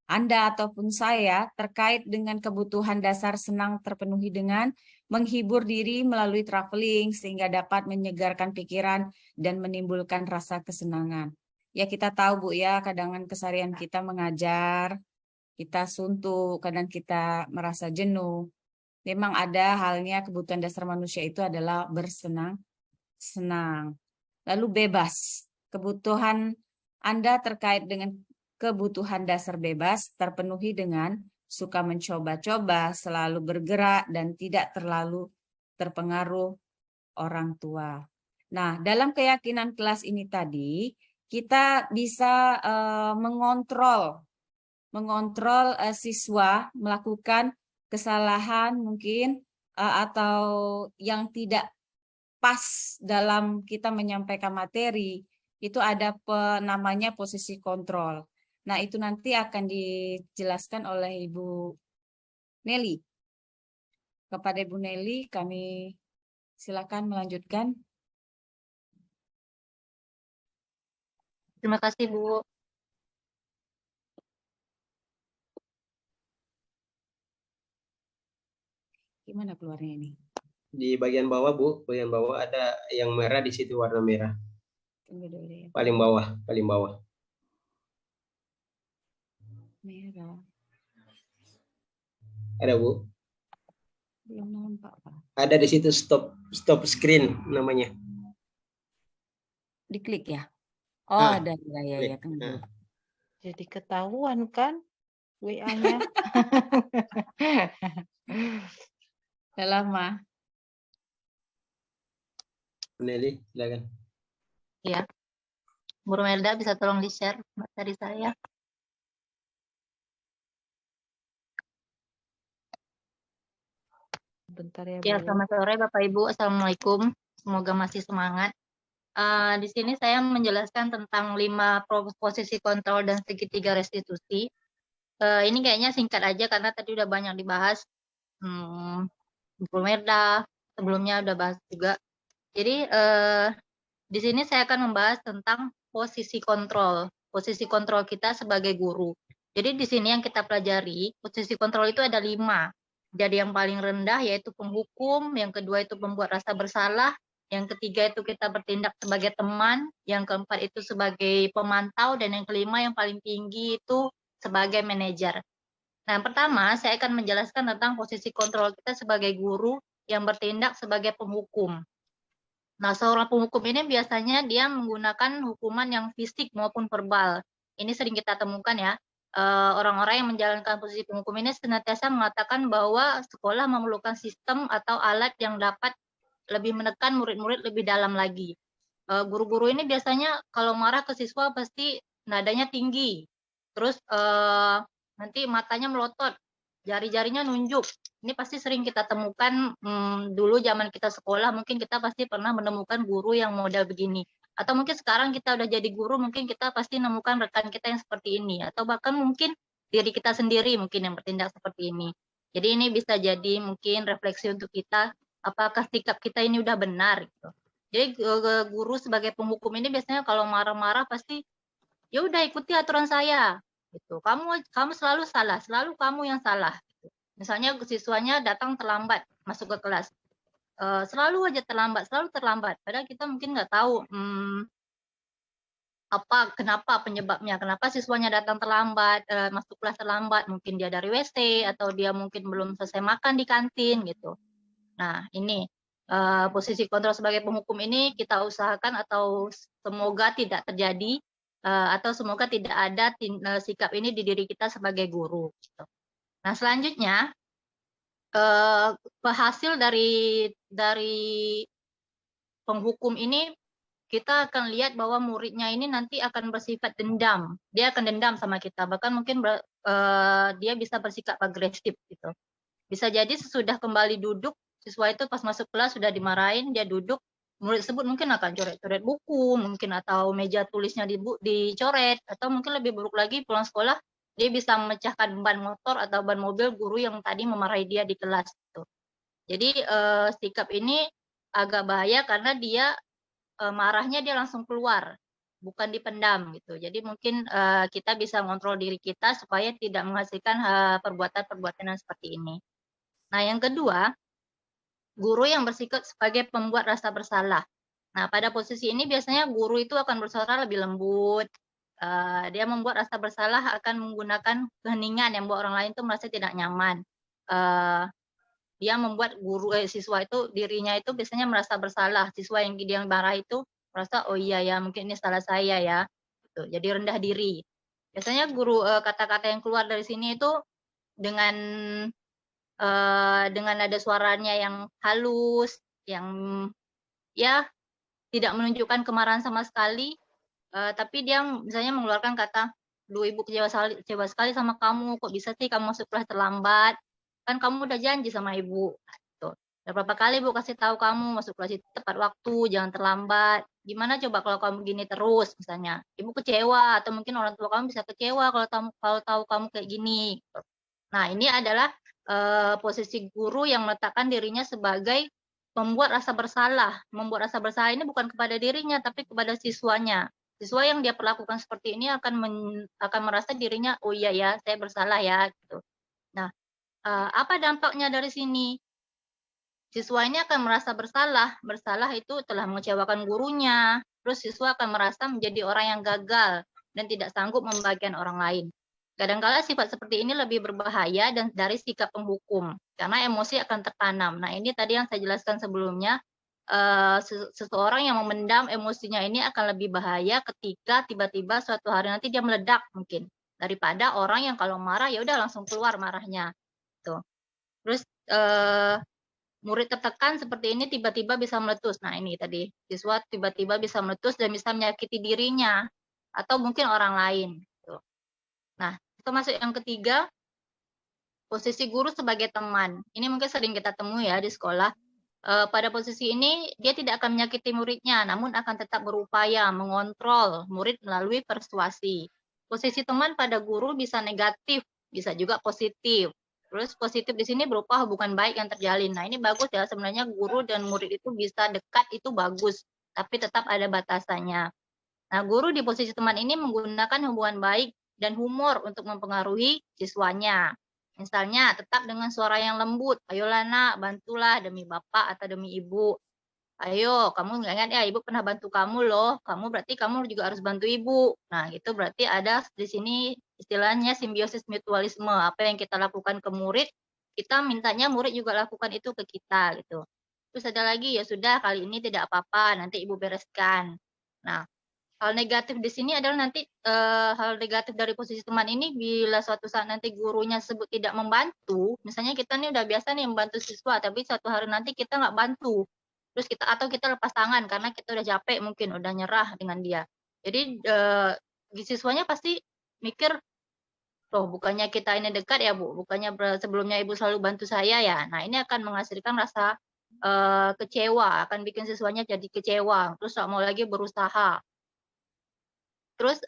Anda ataupun saya terkait dengan kebutuhan dasar senang terpenuhi dengan menghibur diri melalui traveling sehingga dapat menyegarkan pikiran dan menimbulkan rasa kesenangan. Ya kita tahu Bu ya, kadang keseharian kita mengajar, kita suntuk, kadang kita merasa jenuh. Memang ada halnya kebutuhan dasar manusia itu adalah bersenang-senang. Lalu bebas. Kebutuhan Anda terkait dengan kebutuhan dasar bebas terpenuhi dengan suka mencoba-coba, selalu bergerak, dan tidak terlalu terpengaruh orang tua. Nah, dalam keyakinan kelas ini tadi, kita bisa mengontrol siswa melakukan kesalahan mungkin atau yang tidak pas dalam kita menyampaikan materi, itu ada namanya posisi kontrol. Nah, itu nanti akan dijelaskan oleh Ibu Nelly. Kepada Ibu Nelly, kami silakan melanjutkan. Terima kasih, Bu. Gimana keluarnya ini? Di bagian bawah Bu, bagian bawah ada yang merah, di situ warna merah. Tunggu dulu ya. Paling bawah, paling bawah. Merah. Ada Bu? Belum nampak, Pak. Ada di situ stop screen namanya. Diklik ya? Oh, ada. Ya, klik. tunggu. Nah. Jadi ketahuan kan WA-nya. Udah lama. Nelly, silakan. Ya. Bu Romelda bisa tolong di-share materi saya. Bentar ya, Ya, Bu. selamat sore Bapak Ibu. Assalamualaikum. Semoga masih semangat. Di sini saya menjelaskan tentang 5 posisi kontrol dan segitiga restitusi. Ini kayaknya singkat aja karena tadi udah banyak dibahas. Bu Romelda sebelumnya udah bahas juga. Jadi di sini saya akan membahas tentang posisi kontrol kita sebagai guru. Jadi di sini yang kita pelajari, posisi kontrol itu ada 5. Jadi yang paling rendah yaitu penghukum, yang kedua itu pembuat rasa bersalah, yang ketiga itu kita bertindak sebagai teman, yang keempat itu sebagai pemantau, dan yang kelima yang paling tinggi itu sebagai manajer. Nah, yang pertama saya akan menjelaskan tentang posisi kontrol kita sebagai guru yang bertindak sebagai penghukum. Nah, seorang penghukum ini biasanya dia menggunakan hukuman yang fisik maupun verbal. Ini sering kita temukan ya. Orang-orang yang menjalankan posisi penghukum ini senantiasa mengatakan bahwa sekolah memerlukan sistem atau alat yang dapat lebih menekan murid-murid lebih dalam lagi. Guru-guru ini biasanya kalau marah ke siswa pasti nadanya tinggi. Terus nanti matanya melotot, jari-jarinya nunjuk. Ini pasti sering kita temukan dulu zaman kita sekolah, mungkin kita pasti pernah menemukan guru yang model begini. Atau mungkin sekarang kita udah jadi guru, mungkin kita pasti menemukan rekan kita yang seperti ini. Atau bahkan mungkin diri kita sendiri mungkin yang bertindak seperti ini. Jadi ini bisa jadi mungkin refleksi untuk kita, apakah sikap kita ini udah benar gitu. Jadi guru sebagai penghukum ini biasanya kalau marah-marah pasti ya udah ikuti aturan saya gitu. Kamu selalu salah, selalu kamu yang salah. Gitu. Misalnya siswanya datang terlambat masuk ke kelas, selalu aja terlambat, selalu terlambat. Padahal kita mungkin nggak tahu kenapa penyebabnya, kenapa siswanya datang terlambat, masuk kelas terlambat, mungkin dia dari WC atau dia mungkin belum selesai makan di kantin gitu. Nah ini posisi kontrol sebagai penghukum ini kita usahakan atau semoga tidak terjadi atau semoga tidak ada sikap ini di diri kita sebagai guru. Gitu. Nah selanjutnya hasil dari penghukum ini kita akan lihat bahwa muridnya ini nanti akan bersifat dendam. Dia akan dendam sama kita, bahkan mungkin dia bisa bersikap agresif gitu. Bisa jadi sesudah kembali duduk, siswa itu pas masuk kelas sudah dimarahin, dia duduk, murid tersebut mungkin akan coret-coret buku, mungkin atau meja tulisnya dicoret, atau mungkin lebih buruk lagi pulang sekolah, dia bisa memecahkan ban motor atau ban mobil guru yang tadi memarahi dia di kelas. Gitu. Jadi sikap ini agak bahaya karena dia marahnya dia langsung keluar, bukan dipendam gitu. Jadi mungkin kita bisa mengontrol diri kita supaya tidak menghasilkan perbuatan-perbuatan yang seperti ini. Nah, yang kedua, guru yang bersikap sebagai pembuat rasa bersalah. Nah, pada posisi ini biasanya guru itu akan bersuara lebih lembut. Dia membuat rasa bersalah akan menggunakan keheningan yang membuat orang lain itu merasa tidak nyaman. Dia membuat siswa itu dirinya itu biasanya merasa bersalah. Siswa yang dia marah itu merasa oh iya ya mungkin ini salah saya ya. Gitu. Jadi rendah diri. Biasanya guru kata-kata yang keluar dari sini itu dengan nada suaranya yang halus, yang ya tidak menunjukkan kemarahan sama sekali, tapi dia misalnya mengeluarkan kata, "Duh ibu kecewa sekali sama kamu, kok bisa sih kamu masuk kelas terlambat? Kan kamu udah janji sama ibu." Gitu. "Udah berapa kali ibu kasih tahu kamu masuk kelas itu tepat waktu, jangan terlambat. Gimana coba kalau kamu gini terus?" Misalnya, ibu kecewa atau mungkin orang tua kamu bisa kecewa kalau tahu kamu kayak gini. Gitu. Nah ini adalah posisi guru yang meletakkan dirinya sebagai membuat rasa bersalah. Membuat rasa bersalah ini bukan kepada dirinya, tapi kepada siswanya. Siswa yang dia perlakukan seperti ini akan merasa dirinya, oh iya ya, saya bersalah ya. Gitu. Nah, apa dampaknya dari sini? Siswa ini akan merasa bersalah. Bersalah itu telah mengecewakan gurunya. Terus siswa akan merasa menjadi orang yang gagal dan tidak sanggup membagikan orang lain. Kadang-kala sifat seperti ini lebih berbahaya dan dari sikap penghukum, karena emosi akan tertanam. Nah ini tadi yang saya jelaskan sebelumnya, seseorang yang memendam emosinya ini akan lebih bahaya ketika tiba-tiba suatu hari nanti dia meledak mungkin, daripada orang yang kalau marah ya udah langsung keluar marahnya. Tuh. Terus murid tertekan seperti ini tiba-tiba bisa meletus. Nah ini tadi, siswa tiba-tiba bisa meletus dan bisa menyakiti dirinya atau mungkin orang lain. Nah, kita masuk yang ketiga, posisi guru sebagai teman. Ini mungkin sering kita temui ya di sekolah. Pada posisi ini, dia tidak akan menyakiti muridnya, namun akan tetap berupaya mengontrol murid melalui persuasi. Posisi teman pada guru bisa negatif, bisa juga positif. Terus positif di sini berupa hubungan baik yang terjalin. Nah, ini bagus ya, sebenarnya guru dan murid itu bisa dekat, itu bagus. Tapi tetap ada batasannya. Nah, guru di posisi teman ini menggunakan hubungan baik dan humor untuk mempengaruhi siswanya. Misalnya, tetap dengan suara yang lembut, ayolah nak, bantulah demi bapak atau demi ibu. ayo kamu ingat ya ibu pernah bantu kamu loh, kamu berarti kamu juga harus bantu ibu. Nah itu berarti ada di sini istilahnya simbiosis mutualisme, apa yang kita lakukan ke murid, kita mintanya murid juga lakukan itu ke kita gitu. Terus ada lagi, ya sudah kali ini tidak apa-apa, nanti ibu bereskan. Nah, hal negatif di sini adalah nanti hal negatif dari posisi teman ini bila suatu saat nanti gurunya sebut tidak membantu, misalnya kita nih udah biasa nih membantu siswa, tapi suatu hari nanti kita nggak bantu, terus kita lepas tangan karena kita udah capek mungkin udah nyerah dengan dia. Jadi siswanya pasti mikir, loh bukannya kita ini dekat ya Bu, bukannya sebelumnya Ibu selalu bantu saya ya. Nah ini akan menghasilkan rasa kecewa, akan bikin siswanya jadi kecewa, terus nggak mau lagi berusaha. Terus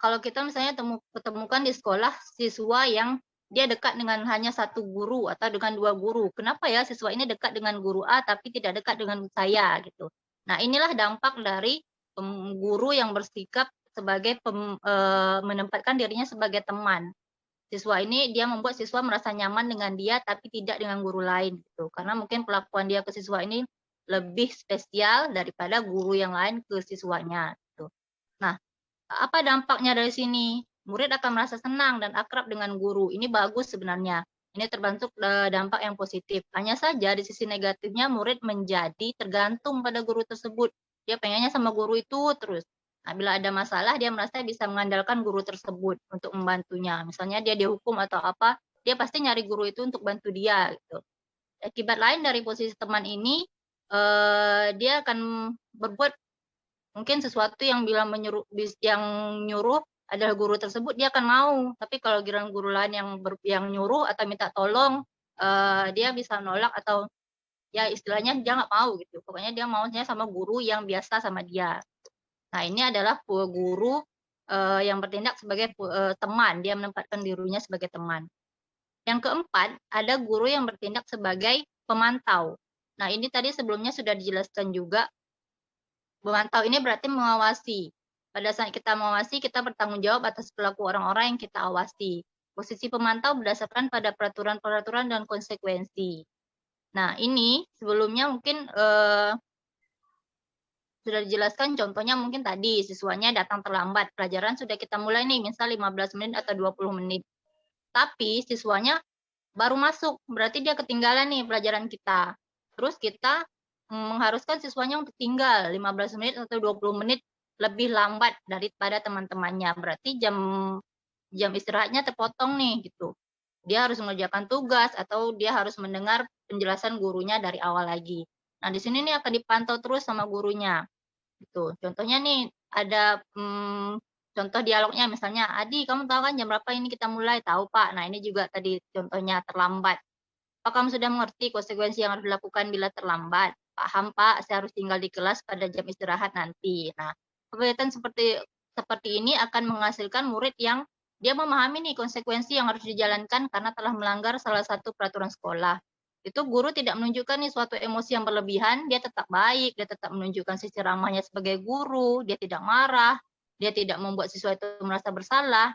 kalau kita misalnya ketemukan di sekolah siswa yang dia dekat dengan hanya satu guru atau dengan 2 guru. Kenapa ya siswa ini dekat dengan guru A tapi tidak dekat dengan saya gitu. Nah, inilah dampak dari guru yang bersikap sebagai menempatkan dirinya sebagai teman. Siswa ini dia membuat siswa merasa nyaman dengan dia tapi tidak dengan guru lain gitu. Karena mungkin perlakuan dia ke siswa ini lebih spesial daripada guru yang lain ke siswanya gitu. Nah, apa dampaknya dari sini? Murid akan merasa senang dan akrab dengan guru. Ini bagus sebenarnya. Ini termasuk dampak yang positif. Hanya saja di sisi negatifnya murid menjadi tergantung pada guru tersebut. Dia pengennya sama guru itu terus. Nah, bila ada masalah dia merasa bisa mengandalkan guru tersebut untuk membantunya. Misalnya dia dihukum atau apa, dia pasti nyari guru itu untuk bantu dia gitu. Akibat lain dari posisi teman ini, dia akan berbuat mungkin sesuatu yang yang nyuruh adalah guru tersebut, dia akan mau. Tapi kalau giliran guru lain yang nyuruh atau minta tolong, dia bisa nolak atau ya istilahnya dia nggak mau gitu. Pokoknya dia maunya sama guru yang biasa sama dia. Nah ini adalah guru yang bertindak sebagai teman, dia menempatkan dirinya sebagai teman. Yang keempat, ada guru yang bertindak sebagai pemantau. Nah ini tadi sebelumnya sudah dijelaskan juga. Memantau ini berarti mengawasi. Pada saat kita mengawasi, kita bertanggung jawab atas perilaku orang-orang yang kita awasi. Posisi pemantau berdasarkan pada peraturan-peraturan dan konsekuensi. Nah, ini sebelumnya mungkin sudah dijelaskan, contohnya mungkin tadi siswanya datang terlambat. Pelajaran sudah kita mulai nih, misal 15 menit atau 20 menit. Tapi siswanya baru masuk, berarti dia ketinggalan nih pelajaran kita. Terus kita mengharuskan siswanya untuk tinggal 15 menit atau 20 menit lebih lambat daripada teman-temannya. Berarti jam istirahatnya terpotong nih gitu. Dia harus mengerjakan tugas atau dia harus mendengar penjelasan gurunya dari awal lagi. Nah, di sini nih akan dipantau terus sama gurunya. Gitu. Contohnya nih ada contoh dialognya misalnya, "Adi, kamu tahu kan jam berapa ini kita mulai?" "Tahu, Pak." Nah, ini juga tadi contohnya terlambat. "Apa kamu sudah mengerti konsekuensi yang harus dilakukan bila terlambat?" "Paham, Pak, saya harus tinggal di kelas pada jam istirahat nanti." Nah, kegiatan seperti ini akan menghasilkan murid yang dia memahami nih konsekuensi yang harus dijalankan karena telah melanggar salah satu peraturan sekolah. Itu guru tidak menunjukkan nih suatu emosi yang berlebihan, dia tetap baik, dia tetap menunjukkan sisi ramahnya sebagai guru, dia tidak marah, dia tidak membuat siswa itu merasa bersalah.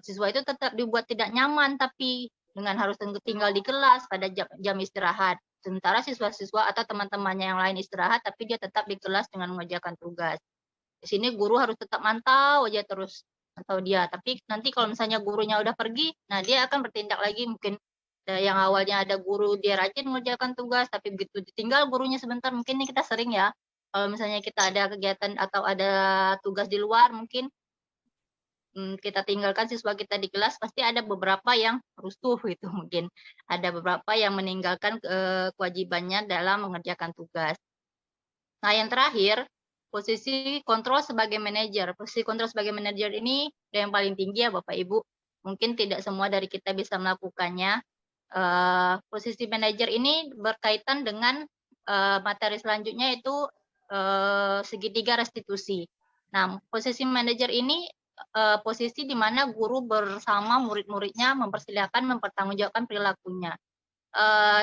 Siswa itu tetap dibuat tidak nyaman tapi dengan harus tinggal di kelas pada jam istirahat. Sementara siswa-siswa atau teman-temannya yang lain istirahat, tapi dia tetap di kelas dengan mengerjakan tugas. Di sini guru harus tetap mantau aja terus, mantau dia. Tapi nanti kalau misalnya gurunya udah pergi, nah dia akan bertindak lagi mungkin yang awalnya ada guru dia rajin mengerjakan tugas, tapi begitu ditinggal gurunya sebentar, mungkin ini kita sering ya, kalau misalnya kita ada kegiatan atau ada tugas di luar mungkin kita tinggalkan siswa kita di kelas, pasti ada beberapa yang rusuh gitu mungkin. Ada beberapa yang meninggalkan kewajibannya dalam mengerjakan tugas. Nah, yang terakhir, posisi kontrol sebagai manajer. Posisi kontrol sebagai manajer ini yang paling tinggi ya Bapak Ibu. Mungkin tidak semua dari kita bisa melakukannya. Posisi manajer ini berkaitan dengan materi selanjutnya yaitu segitiga restitusi. Nah, posisi manajer ini posisi di mana guru bersama murid-muridnya mempertanggungjawabkan perilakunya.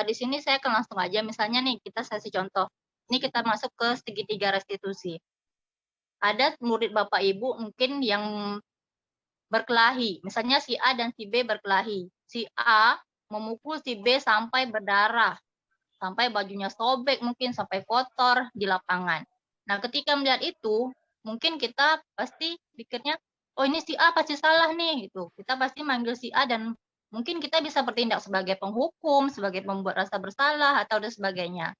Di sini saya akan langsung aja, misalnya nih kita kasih contoh. Ini kita masuk ke segitiga restitusi. Ada murid Bapak Ibu mungkin yang berkelahi. Misalnya si A dan si B berkelahi. Si A memukul si B sampai berdarah. sampai bajunya sobek, mungkin sampai kotor di lapangan. Nah, ketika melihat itu, mungkin kita pasti pikirnya, oh ini si A pasti salah nih, gitu. Kita pasti manggil si A dan mungkin kita bisa bertindak sebagai penghukum, sebagai pembuat rasa bersalah, atau dan sebagainya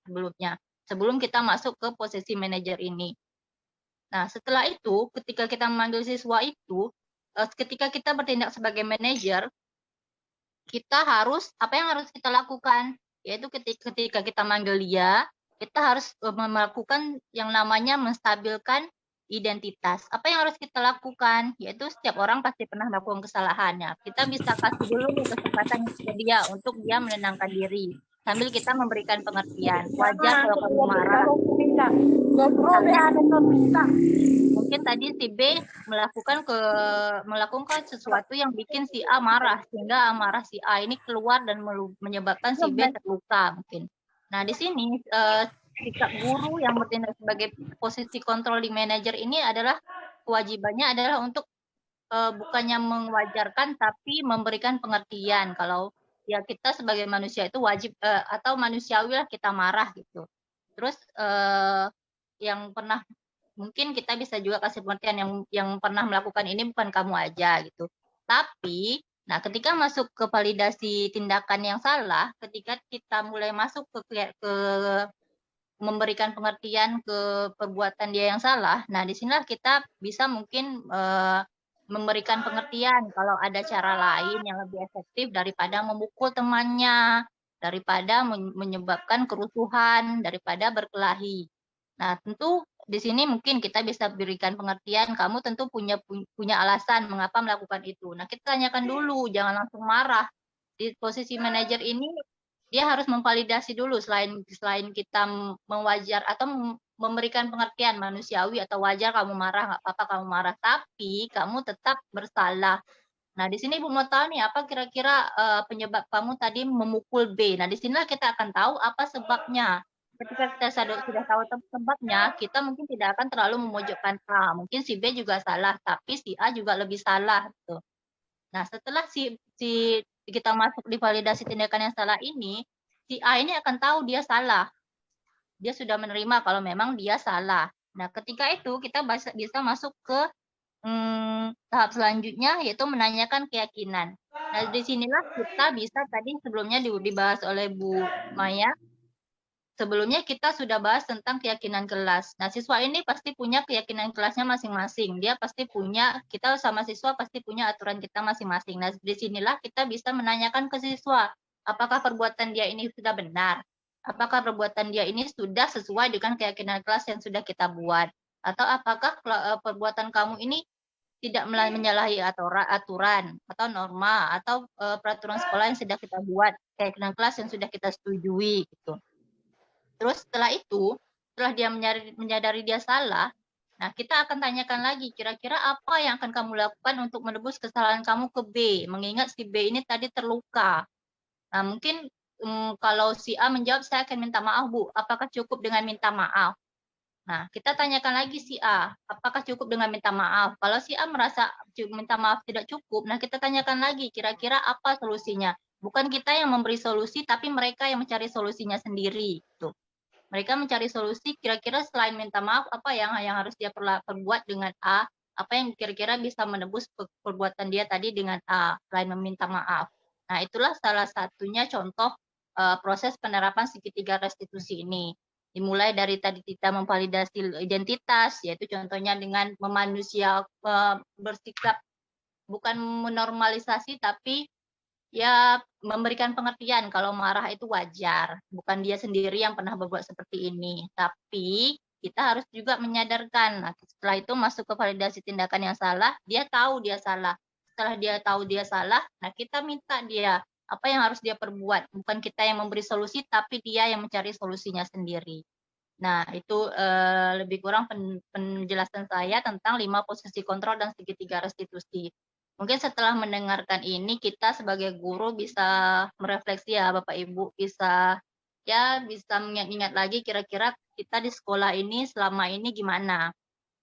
sebelum kita masuk ke posisi manajer ini. Nah, setelah itu, ketika kita memanggil siswa itu, ketika kita bertindak sebagai manajer, kita harus, apa yang harus kita lakukan? Yaitu ketika kita manggil dia, kita harus melakukan yang namanya menstabilkan identitas. Apa yang harus kita lakukan? Yaitu setiap orang pasti pernah melakukan kesalahannya. Kita bisa kasih dulu nih kesempatan ke dia untuk dia menenangkan diri. Sambil kita memberikan pengertian. Wajar kalau kamu marah. Mungkin tadi si B melakukan sesuatu yang bikin si A marah, sehingga amarah si A ini keluar dan menyebabkan si B terluka mungkin. Nah, di sini sikap guru yang bertindak sebagai posisi kontrol di manajer ini adalah kewajibannya adalah untuk bukannya mewajarkan tapi memberikan pengertian kalau ya kita sebagai manusia itu wajib atau manusiawi lah kita marah gitu. Terus yang pernah mungkin kita bisa juga kasih pengertian yang pernah melakukan ini bukan kamu aja gitu. Tapi nah ketika masuk ke validasi tindakan yang salah, ketika kita mulai masuk ke memberikan pengertian ke perbuatan dia yang salah, nah disinilah kita bisa mungkin memberikan pengertian kalau ada cara lain yang lebih efektif daripada memukul temannya, daripada menyebabkan kerusuhan, daripada berkelahi. Nah, tentu di sini mungkin kita bisa berikan pengertian, kamu tentu punya alasan mengapa melakukan itu. Nah, kita tanyakan dulu, jangan langsung marah. Di posisi manajer ini dia harus memvalidasi dulu selain kita mewajar atau memberikan pengertian manusiawi atau wajar kamu marah, nggak apa-apa kamu marah, tapi kamu tetap bersalah. Nah, di sini Ibu mau tahu nih apa kira-kira penyebab kamu tadi memukul B. Nah, di sinilah kita akan tahu apa sebabnya. Ketika kita sudah tahu sebabnya, kita mungkin tidak akan terlalu memojokkan A. Mungkin si B juga salah, tapi si A juga lebih salah. Gitu. Nah, setelah kita masuk di validasi tindakan yang salah ini, si A ini akan tahu dia salah. Dia sudah menerima kalau memang dia salah. Nah, ketika itu kita bisa masuk ke tahap selanjutnya, yaitu menanyakan keyakinan. Nah, disinilah kita bisa tadi sebelumnya dibahas oleh Bu Maya, sebelumnya kita sudah bahas tentang keyakinan kelas. Nah, siswa ini pasti punya keyakinan kelasnya masing-masing. Dia pasti punya, kita sama siswa pasti punya aturan kita masing-masing. Nah, disinilah kita bisa menanyakan ke siswa, apakah perbuatan dia ini sudah benar? Apakah perbuatan dia ini sudah sesuai dengan keyakinan kelas yang sudah kita buat? Atau apakah perbuatan kamu ini tidak menyalahi aturan atau norma atau peraturan sekolah yang sudah kita buat, keyakinan kelas yang sudah kita setujui gitu. Terus setelah itu, setelah dia menyadari dia salah, nah kita akan tanyakan lagi, kira-kira apa yang akan kamu lakukan untuk menebus kesalahan kamu ke B, mengingat si B ini tadi terluka. Nah mungkin kalau si A menjawab, saya akan minta maaf Bu, apakah cukup dengan minta maaf? Nah kita tanyakan lagi si A, apakah cukup dengan minta maaf? Kalau si A merasa minta maaf tidak cukup, nah kita tanyakan lagi, kira-kira apa solusinya? Bukan kita yang memberi solusi, tapi mereka yang mencari solusinya sendiri. Tuh. Mereka mencari solusi kira-kira selain minta maaf apa yang harus dia perbuat dengan A, apa yang kira-kira bisa menebus perbuatan dia tadi dengan A selain meminta maaf. Nah, itulah salah satunya contoh proses penerapan segitiga restitusi ini. Dimulai dari tadi kita memvalidasi identitas, yaitu contohnya dengan bersikap bukan menormalisasi tapi ya memberikan pengertian kalau marah itu wajar, bukan dia sendiri yang pernah berbuat seperti ini. Tapi kita harus juga menyadarkan. Nah, setelah itu masuk ke validasi tindakan yang salah, dia tahu dia salah. Setelah dia tahu dia salah, nah kita minta dia apa yang harus dia perbuat. Bukan kita yang memberi solusi, tapi dia yang mencari solusinya sendiri. Nah, itu lebih kurang penjelasan saya tentang 5 posisi kontrol dan segitiga restitusi. Mungkin setelah mendengarkan ini, kita sebagai guru bisa merefleksi ya Bapak Ibu, bisa mengingat-ingat lagi kira-kira kita di sekolah ini selama ini gimana.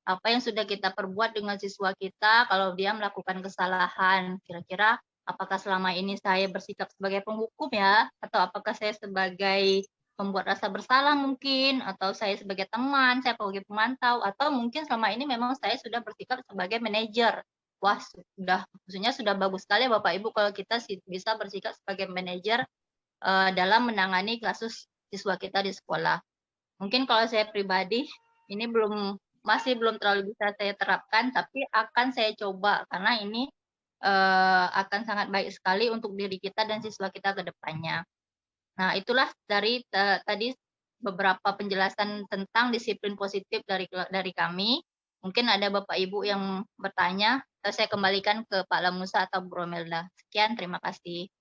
Apa yang sudah kita perbuat dengan siswa kita kalau dia melakukan kesalahan. Kira-kira apakah selama ini saya bersikap sebagai penghukum ya, atau apakah saya sebagai membuat rasa bersalah mungkin, atau saya sebagai teman, saya sebagai pemantau, atau mungkin selama ini memang saya sudah bersikap sebagai manajer. Wah, maksudnya sudah bagus sekali Bapak Ibu kalau kita bisa bersikap sebagai manajer dalam menangani kasus siswa kita di sekolah. Mungkin kalau saya pribadi ini masih belum terlalu bisa saya terapkan, tapi akan saya coba karena ini akan sangat baik sekali untuk diri kita dan siswa kita ke depannya. Nah, itulah dari tadi beberapa penjelasan tentang disiplin positif dari kami. Mungkin ada Bapak Ibu yang bertanya, atau saya kembalikan ke Pak Lamusa atau Bu Romelda. Sekian, terima kasih.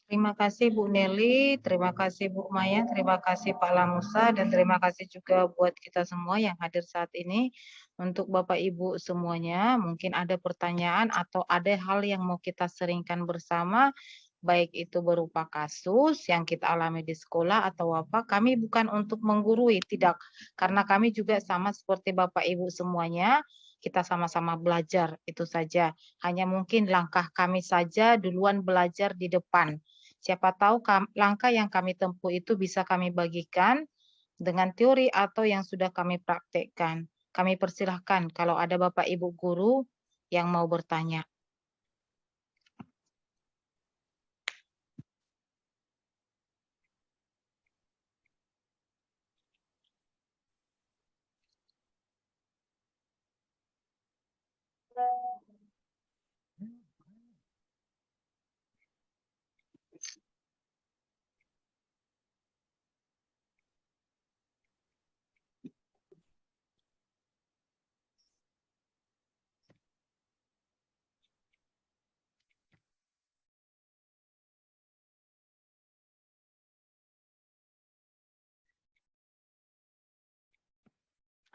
Terima kasih Bu Nelly, terima kasih Bu Maya, terima kasih Pak Lamusa, dan terima kasih juga buat kita semua yang hadir saat ini. Untuk Bapak Ibu semuanya, mungkin ada pertanyaan atau ada hal yang mau kita seringkan bersama, baik itu berupa kasus yang kita alami di sekolah atau apa. Kami bukan untuk menggurui, tidak. Karena kami juga sama seperti Bapak Ibu semuanya, kita sama-sama belajar, itu saja. Hanya mungkin langkah kami saja duluan belajar di depan. Siapa tahu langkah yang kami tempuh itu bisa kami bagikan dengan teori atau yang sudah kami praktekkan. Kami persilahkan kalau ada Bapak Ibu guru yang mau bertanya.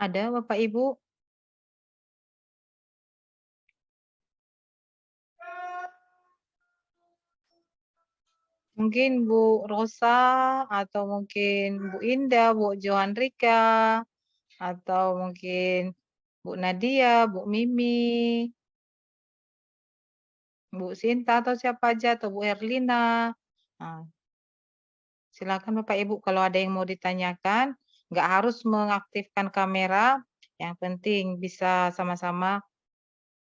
Ada Bapak Ibu? Mungkin Bu Rosa atau mungkin Bu Indah, Bu Johanrika, atau mungkin Bu Nadia, Bu Mimi, Bu Sinta atau siapa aja, atau Bu Erlina. Nah, silakan Bapak Ibu kalau ada yang mau ditanyakan, nggak harus mengaktifkan kamera, yang penting bisa sama-sama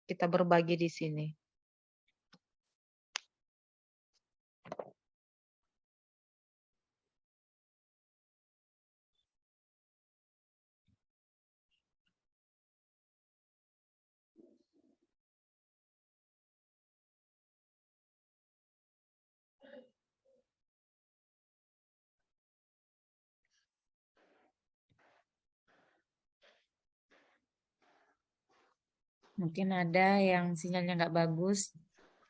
kita berbagi di sini. Mungkin ada yang sinyalnya nggak bagus.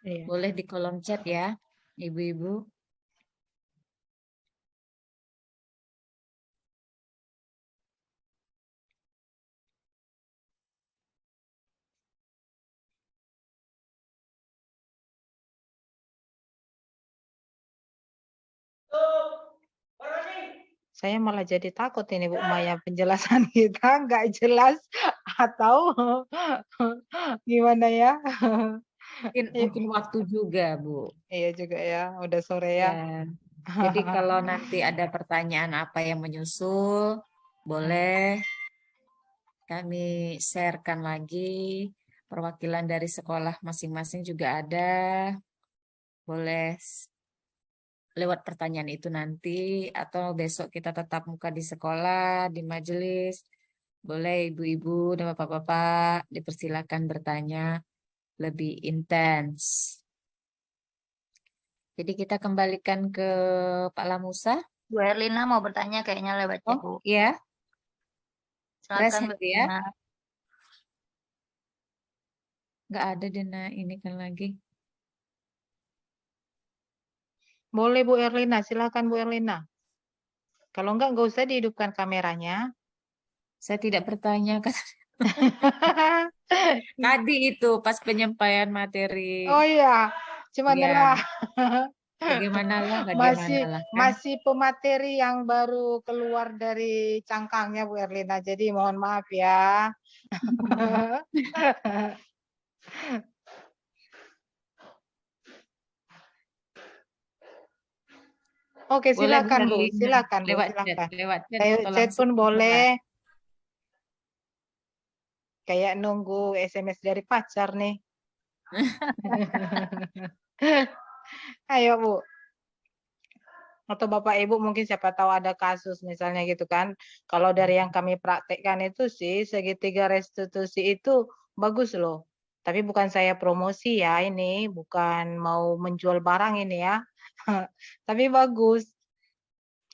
Iya. Boleh di kolom chat ya, Ibu-ibu. Saya malah jadi takut ini Bu Maya, penjelasan kita nggak jelas atau gimana ya? Mungkin waktu juga, Bu. Iya juga ya, udah sore ya. Ya. Jadi kalau nanti ada pertanyaan apa yang menyusul, boleh kami sharekan lagi. Perwakilan dari sekolah masing-masing juga ada. Boleh lewat pertanyaan itu nanti, atau besok kita tetap muka di sekolah, di majelis. Boleh ibu-ibu dan bapak-bapak dipersilakan bertanya lebih intens. Jadi kita kembalikan ke Pak Lamusa. Bu Erlina mau bertanya kayaknya lewat chat, Bu. Iya. Silakan Bu Ya. Erlina. Nggak ada Dena ini kan lagi. Boleh Bu Erlina, silakan Bu Erlina. Kalau nggak usah dihidupkan kameranya. Saya tidak bertanya kan. Tadi itu pas penyampaian materi. Oh iya, cuman Ya. lah. Bagaimana Masih lah kan? masih pemateri yang baru keluar dari cangkangnya Bu Erlina. Jadi mohon maaf ya. Oke, Boleh silakan Bu, link silakan Bu, lewat silakan. chat Ayo, atau chat langsung pun ke WA. boleh. Kayak nunggu SMS dari pacar nih. Ayo Bu. Atau Bapak Ibu mungkin siapa tahu ada kasus misalnya gitu kan. Kalau dari yang kami praktekkan itu sih segitiga restitusi itu bagus loh. Tapi bukan saya promosi ya ini, bukan mau menjual barang ini ya. Tapi bagus.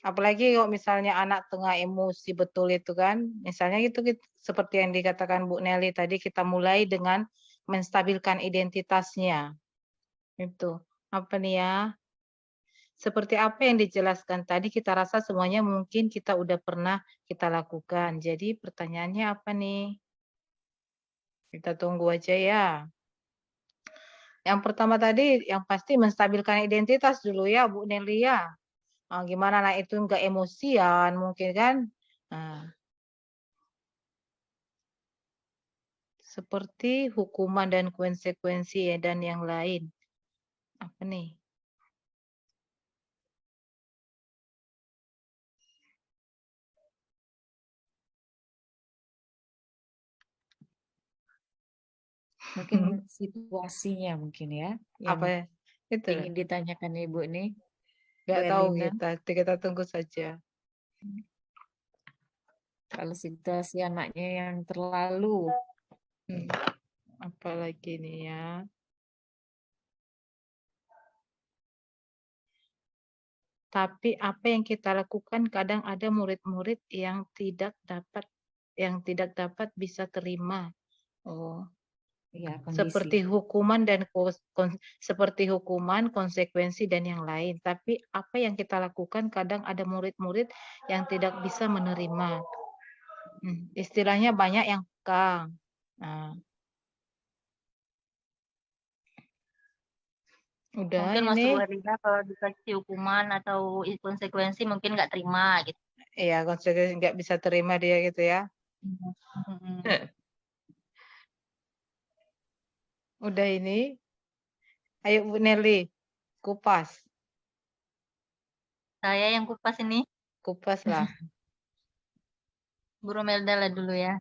Apalagi kalau misalnya anak tengah emosi betul itu kan. Misalnya gitu, seperti yang dikatakan Bu Nelly tadi, kita mulai dengan menstabilkan identitasnya. Itu. Apa nih ya? Seperti apa yang dijelaskan tadi, kita rasa semuanya mungkin kita udah pernah kita lakukan. Jadi pertanyaannya apa nih? Kita tunggu aja ya. Yang pertama tadi, yang pasti menstabilkan identitas dulu ya, Bu Nelly ya. Gimana anak itu nggak emosian mungkin kan? Nah, seperti hukuman dan konsekuensi ya, dan yang lain. Apa nih? Mungkin situasinya mungkin ya yang Apa ya? Itu ingin ditanyakan Ibu nih, Bu nggak tahu Erlina. kita tunggu saja. Kalau situasi anaknya yang terlalu Apalagi nih ya? Tapi apa yang kita lakukan kadang ada murid-murid yang tidak dapat bisa terima. Oh, ya seperti kondisi. hukuman dan seperti hukuman, konsekuensi dan yang lain. Tapi apa yang kita lakukan kadang ada murid-murid yang tidak bisa menerima. Istilahnya banyak yang kang. Nah, udah Mungkin Mas Bu ini Erlina kalau dikasih hukuman atau konsekuensi mungkin nggak terima gitu. ya konsekuensi nggak bisa terima dia gitu ya. Mm-mm. Udah ini. Ayo Bu Nelly, kupas. Saya yang kupas ini, Kupas lah. Bu Romelda lah dulu ya.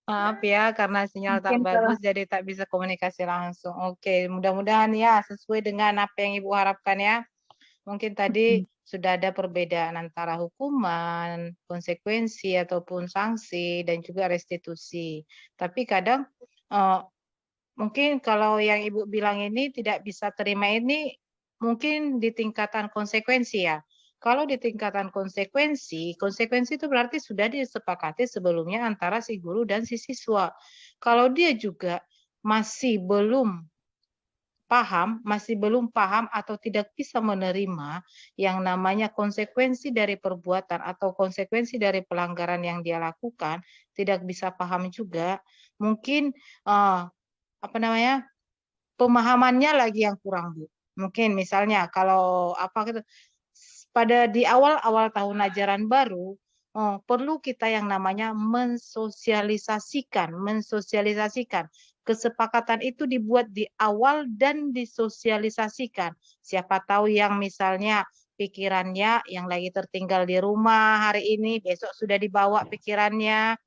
Maaf ya, karena sinyal tak Mungkin kalau bagus, jadi tak bisa komunikasi langsung. Oke, mudah-mudahan ya sesuai dengan apa yang Ibu harapkan ya. Mungkin tadi sudah ada perbedaan antara hukuman, konsekuensi, ataupun sanksi, dan juga restitusi. Tapi kadang mungkin kalau yang Ibu bilang ini tidak bisa terima ini, mungkin di tingkatan konsekuensi ya. Kalau di tingkatan konsekuensi itu berarti sudah disepakati sebelumnya antara si guru dan si siswa. Kalau dia juga masih belum paham atau tidak bisa menerima yang namanya konsekuensi dari perbuatan atau konsekuensi dari pelanggaran yang dia lakukan, tidak bisa paham juga, mungkin apa namanya, pemahamannya lagi yang kurang, Bu. Mungkin misalnya kalau apa gitu, pada di awal-awal tahun ajaran baru, perlu kita yang namanya mensosialisasikan. Kesepakatan itu dibuat di awal dan disosialisasikan. Siapa tahu yang misalnya pikirannya yang lagi tertinggal di rumah hari ini, besok sudah dibawa pikirannya,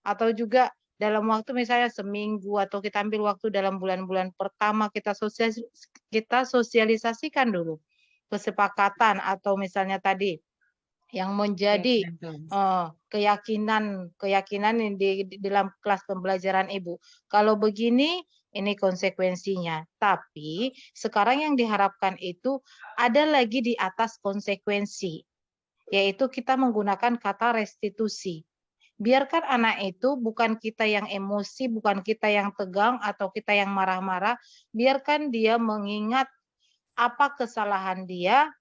atau juga dalam waktu misalnya seminggu atau kita ambil waktu dalam bulan-bulan pertama kita sosialisasikan dulu kesepakatan atau misalnya tadi yang menjadi keyakinan yang di dalam kelas pembelajaran Ibu. Kalau begini ini konsekuensinya. Tapi sekarang yang diharapkan itu ada lagi di atas konsekuensi, yaitu kita menggunakan kata restitusi. Biarkan anak itu bukan kita yang emosi, bukan kita yang tegang atau kita yang marah-marah, biarkan dia mengingat apa kesalahan dia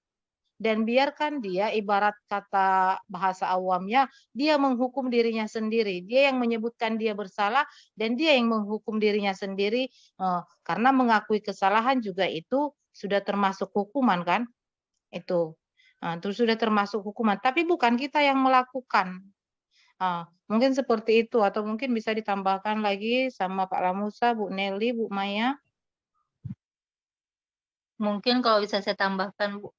dan biarkan dia ibarat kata bahasa awamnya, dia menghukum dirinya sendiri. Dia yang menyebutkan dia bersalah dan dia yang menghukum dirinya sendiri karena mengakui kesalahan juga itu sudah termasuk hukuman kan? Itu. Itu sudah termasuk hukuman, tapi bukan kita yang melakukan. Mungkin seperti itu atau mungkin bisa ditambahkan lagi sama Pak Lamusa, Bu Nelly, Bu Maya. Mungkin kalau bisa saya tambahkan, Bu,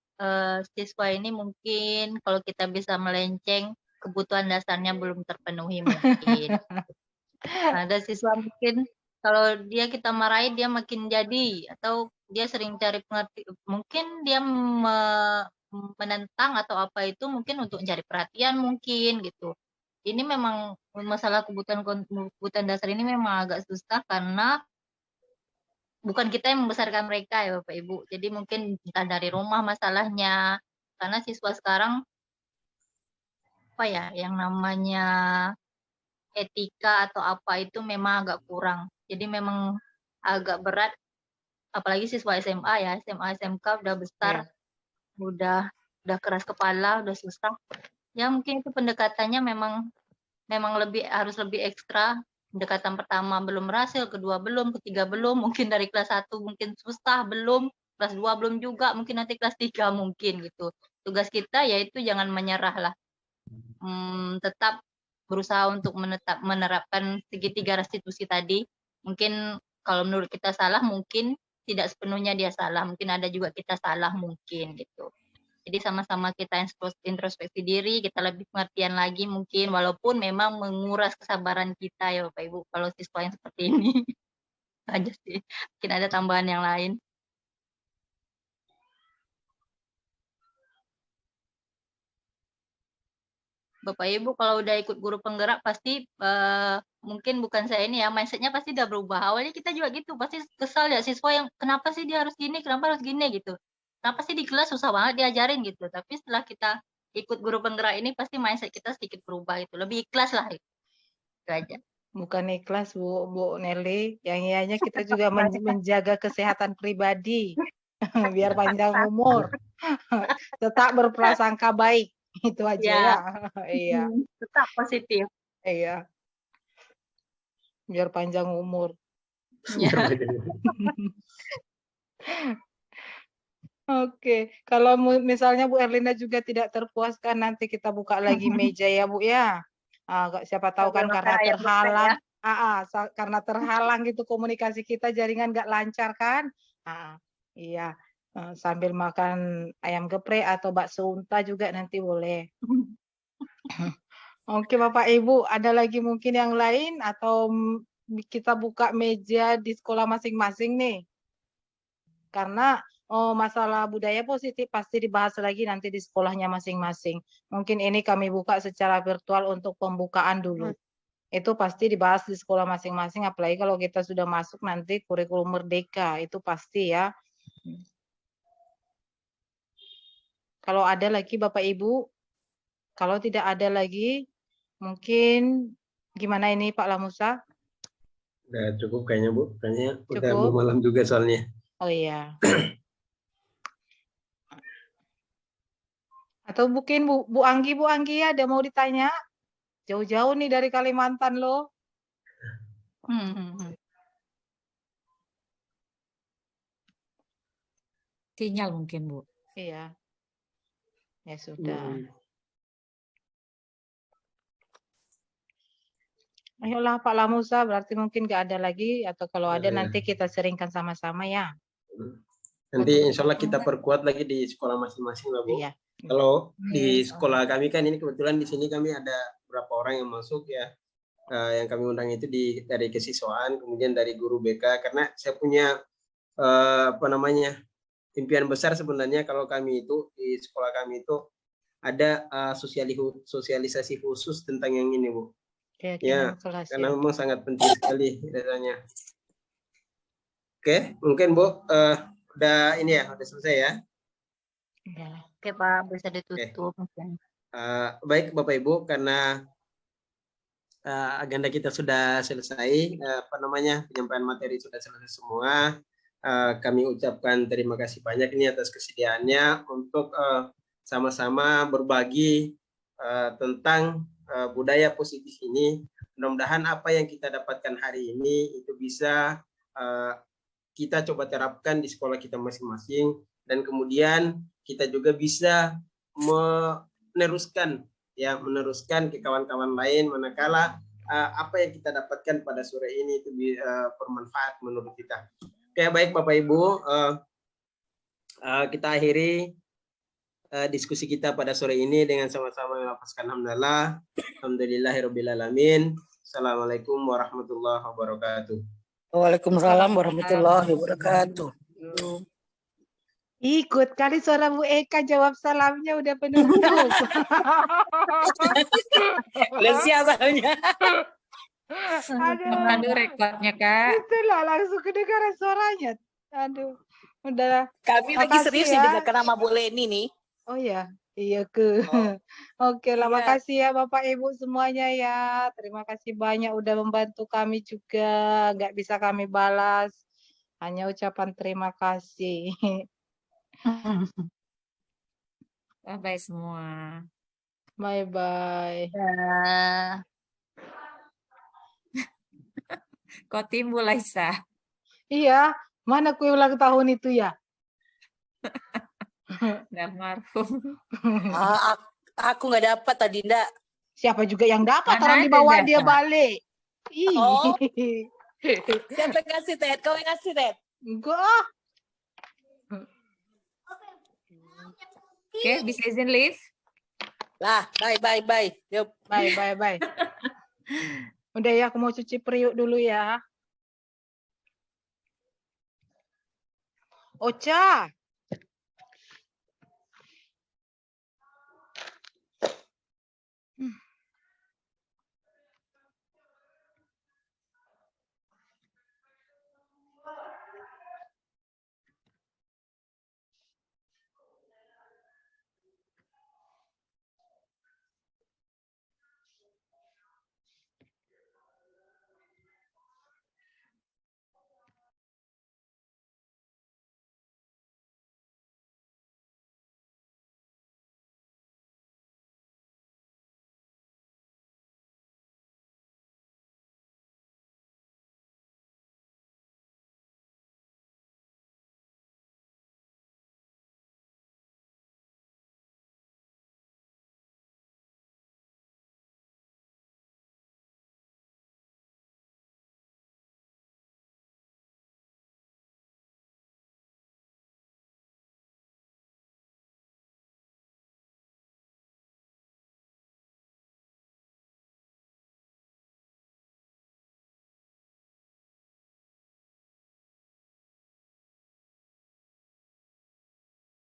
siswa ini mungkin kalau kita bisa melenceng, kebutuhan dasarnya belum terpenuhi mungkin. Ada siswa mungkin kalau kita marahi dia makin jadi, atau dia sering cari mungkin dia menentang atau apa itu mungkin untuk cari perhatian mungkin gitu. Ini memang masalah kebutuhan dasar ini memang agak susah karena bukan kita yang membesarkan mereka ya Bapak Ibu. Jadi mungkin entah dari rumah masalahnya, karena siswa sekarang apa ya, yang namanya etika atau apa itu memang agak kurang. Jadi memang agak berat, apalagi siswa SMA ya, SMA SMK udah besar, Ya. udah keras kepala, udah susah. Ya mungkin itu pendekatannya memang harus lebih ekstra. Pendekatan pertama belum berhasil, kedua belum, ketiga belum, mungkin dari kelas 1 mungkin susah belum, kelas 2 belum juga, mungkin nanti kelas 3 mungkin gitu. Tugas kita yaitu jangan menyerah lah. Tetap berusaha untuk menerapkan segitiga restitusi tadi. Mungkin kalau menurut kita salah, mungkin tidak sepenuhnya dia salah, mungkin ada juga kita salah mungkin gitu. Jadi sama-sama kita introspeksi diri, kita lebih pengertian lagi mungkin, walaupun memang menguras kesabaran kita ya Bapak Ibu, kalau siswa yang seperti ini. Aja sih, mungkin ada tambahan yang lain. Bapak Ibu kalau udah ikut guru penggerak pasti mungkin bukan saya ini ya, mindsetnya pasti udah berubah. Awalnya kita juga gitu, pasti kesal ya siswa yang kenapa sih dia harus gini, kenapa harus gini gitu. Kenapa sih di kelas susah banget diajarin gitu. Tapi setelah kita ikut guru penggerak ini pasti mindset kita sedikit berubah gitu, lebih ikhlas lah itu aja. Bukan ikhlas Bu Nelly, yang ianya kita juga menjaga kesehatan pribadi biar panjang umur, tetap berprasangka baik, itu aja Ya, ya. Iya, tetap positif. iya, biar panjang umur. Ya. Oke, kalau misalnya Bu Erlinda juga tidak terpuaskan, nanti kita buka lagi meja ya Bu ya. Siapa tahu kan karena Ayat terhalang, ya. karena terhalang gitu komunikasi kita, jaringan nggak lancar kan. Iya, sambil makan ayam geprek atau bakso unta juga nanti boleh. Oke Bapak Ibu, ada lagi mungkin yang lain atau kita buka meja di sekolah masing-masing nih? Karena masalah budaya positif pasti dibahas lagi nanti di sekolahnya masing-masing. Mungkin ini kami buka secara virtual untuk pembukaan dulu. Itu pasti dibahas di sekolah masing-masing, apalagi kalau kita sudah masuk nanti kurikulum merdeka, itu pasti ya. Kalau ada lagi Bapak Ibu, kalau tidak ada lagi, mungkin gimana ini Pak Lamusa? Udah cukup kayaknya Bu, kayaknya udah Cukup? mau malam juga soalnya. Oh iya. Atau mungkin Bu Anggi ada mau ditanya? Jauh-jauh nih dari Kalimantan loh. Sinyal mungkin Bu. Iya. Ya sudah. Ayolah Pak Lamusa, berarti mungkin nggak ada lagi, atau kalau ada nanti kita seringkan sama-sama ya. Nanti insya Allah kita perkuat lagi di sekolah masing-masing lah Bu. Iya. Kalau di sekolah kami kan ini kebetulan di sini kami ada beberapa orang yang masuk ya. Yang kami undang itu dari kesiswaan, kemudian dari guru BK, karena saya punya impian besar sebenarnya kalau kami itu di sekolah kami itu ada sosialisasi khusus tentang yang ini Bu. Ya, karena memang sangat penting sekali rasanya. Oke, mungkin Bu udah ini ya, udah selesai ya. Oke Pak, bisa ditutup. Baik Bapak Ibu, karena agenda kita sudah selesai, penyampaian materi sudah selesai semua. Kami ucapkan terima kasih banyak ini atas kesediaannya untuk sama-sama berbagi tentang budaya positif ini. Mudah-mudahan apa yang kita dapatkan hari ini itu bisa kita coba terapkan di sekolah kita masing-masing, dan kemudian kita juga bisa meneruskan ke kawan-kawan lain, manakala apa yang kita dapatkan pada sore ini itu bermanfaat menurut kita. Oke, baik Bapak Ibu, kita akhiri diskusi kita pada sore ini dengan sama-sama melafazkan hamdalah. Alhamdulillahirrabbilalamin. Assalamualaikum warahmatullahi wabarakatuh. Waalaikumsalam warahmatullahi wabarakatuh. Ikut kali suara Bu Eka jawab salamnya udah penuh. Lesia soalnya. Aduh, rekodnya, Kak. itulah langsung kedengaran suaranya. Aduh, udah. Kami lagi Makasih serius ya. nih dengarkan nama Bu Leni nih. Oh ya, iya ke. Oh. Oke lah, Iya. makasih ya Bapak Ibu semuanya ya. Terima kasih banyak udah membantu kami juga. Nggak bisa kami balas. Hanya ucapan terima kasih. Bye-bye semua. Bye-bye. Ya. Kok timbul, Aisyah? Iya, mana kue ulang tahun itu ya? Udah marhum. Aku nggak dapat tadi, Ndak. Siapa juga yang dapat Mana orang ada dibawa dah. dia balik. Ih. Oh. Siapa yang ngasih, Ted? Kau yang ngasih, Ted? Enggak. Oke, bisa izin live? Lah, bye. Yuk. Bye. Udah ya, aku mau cuci periuk dulu ya. Ocha.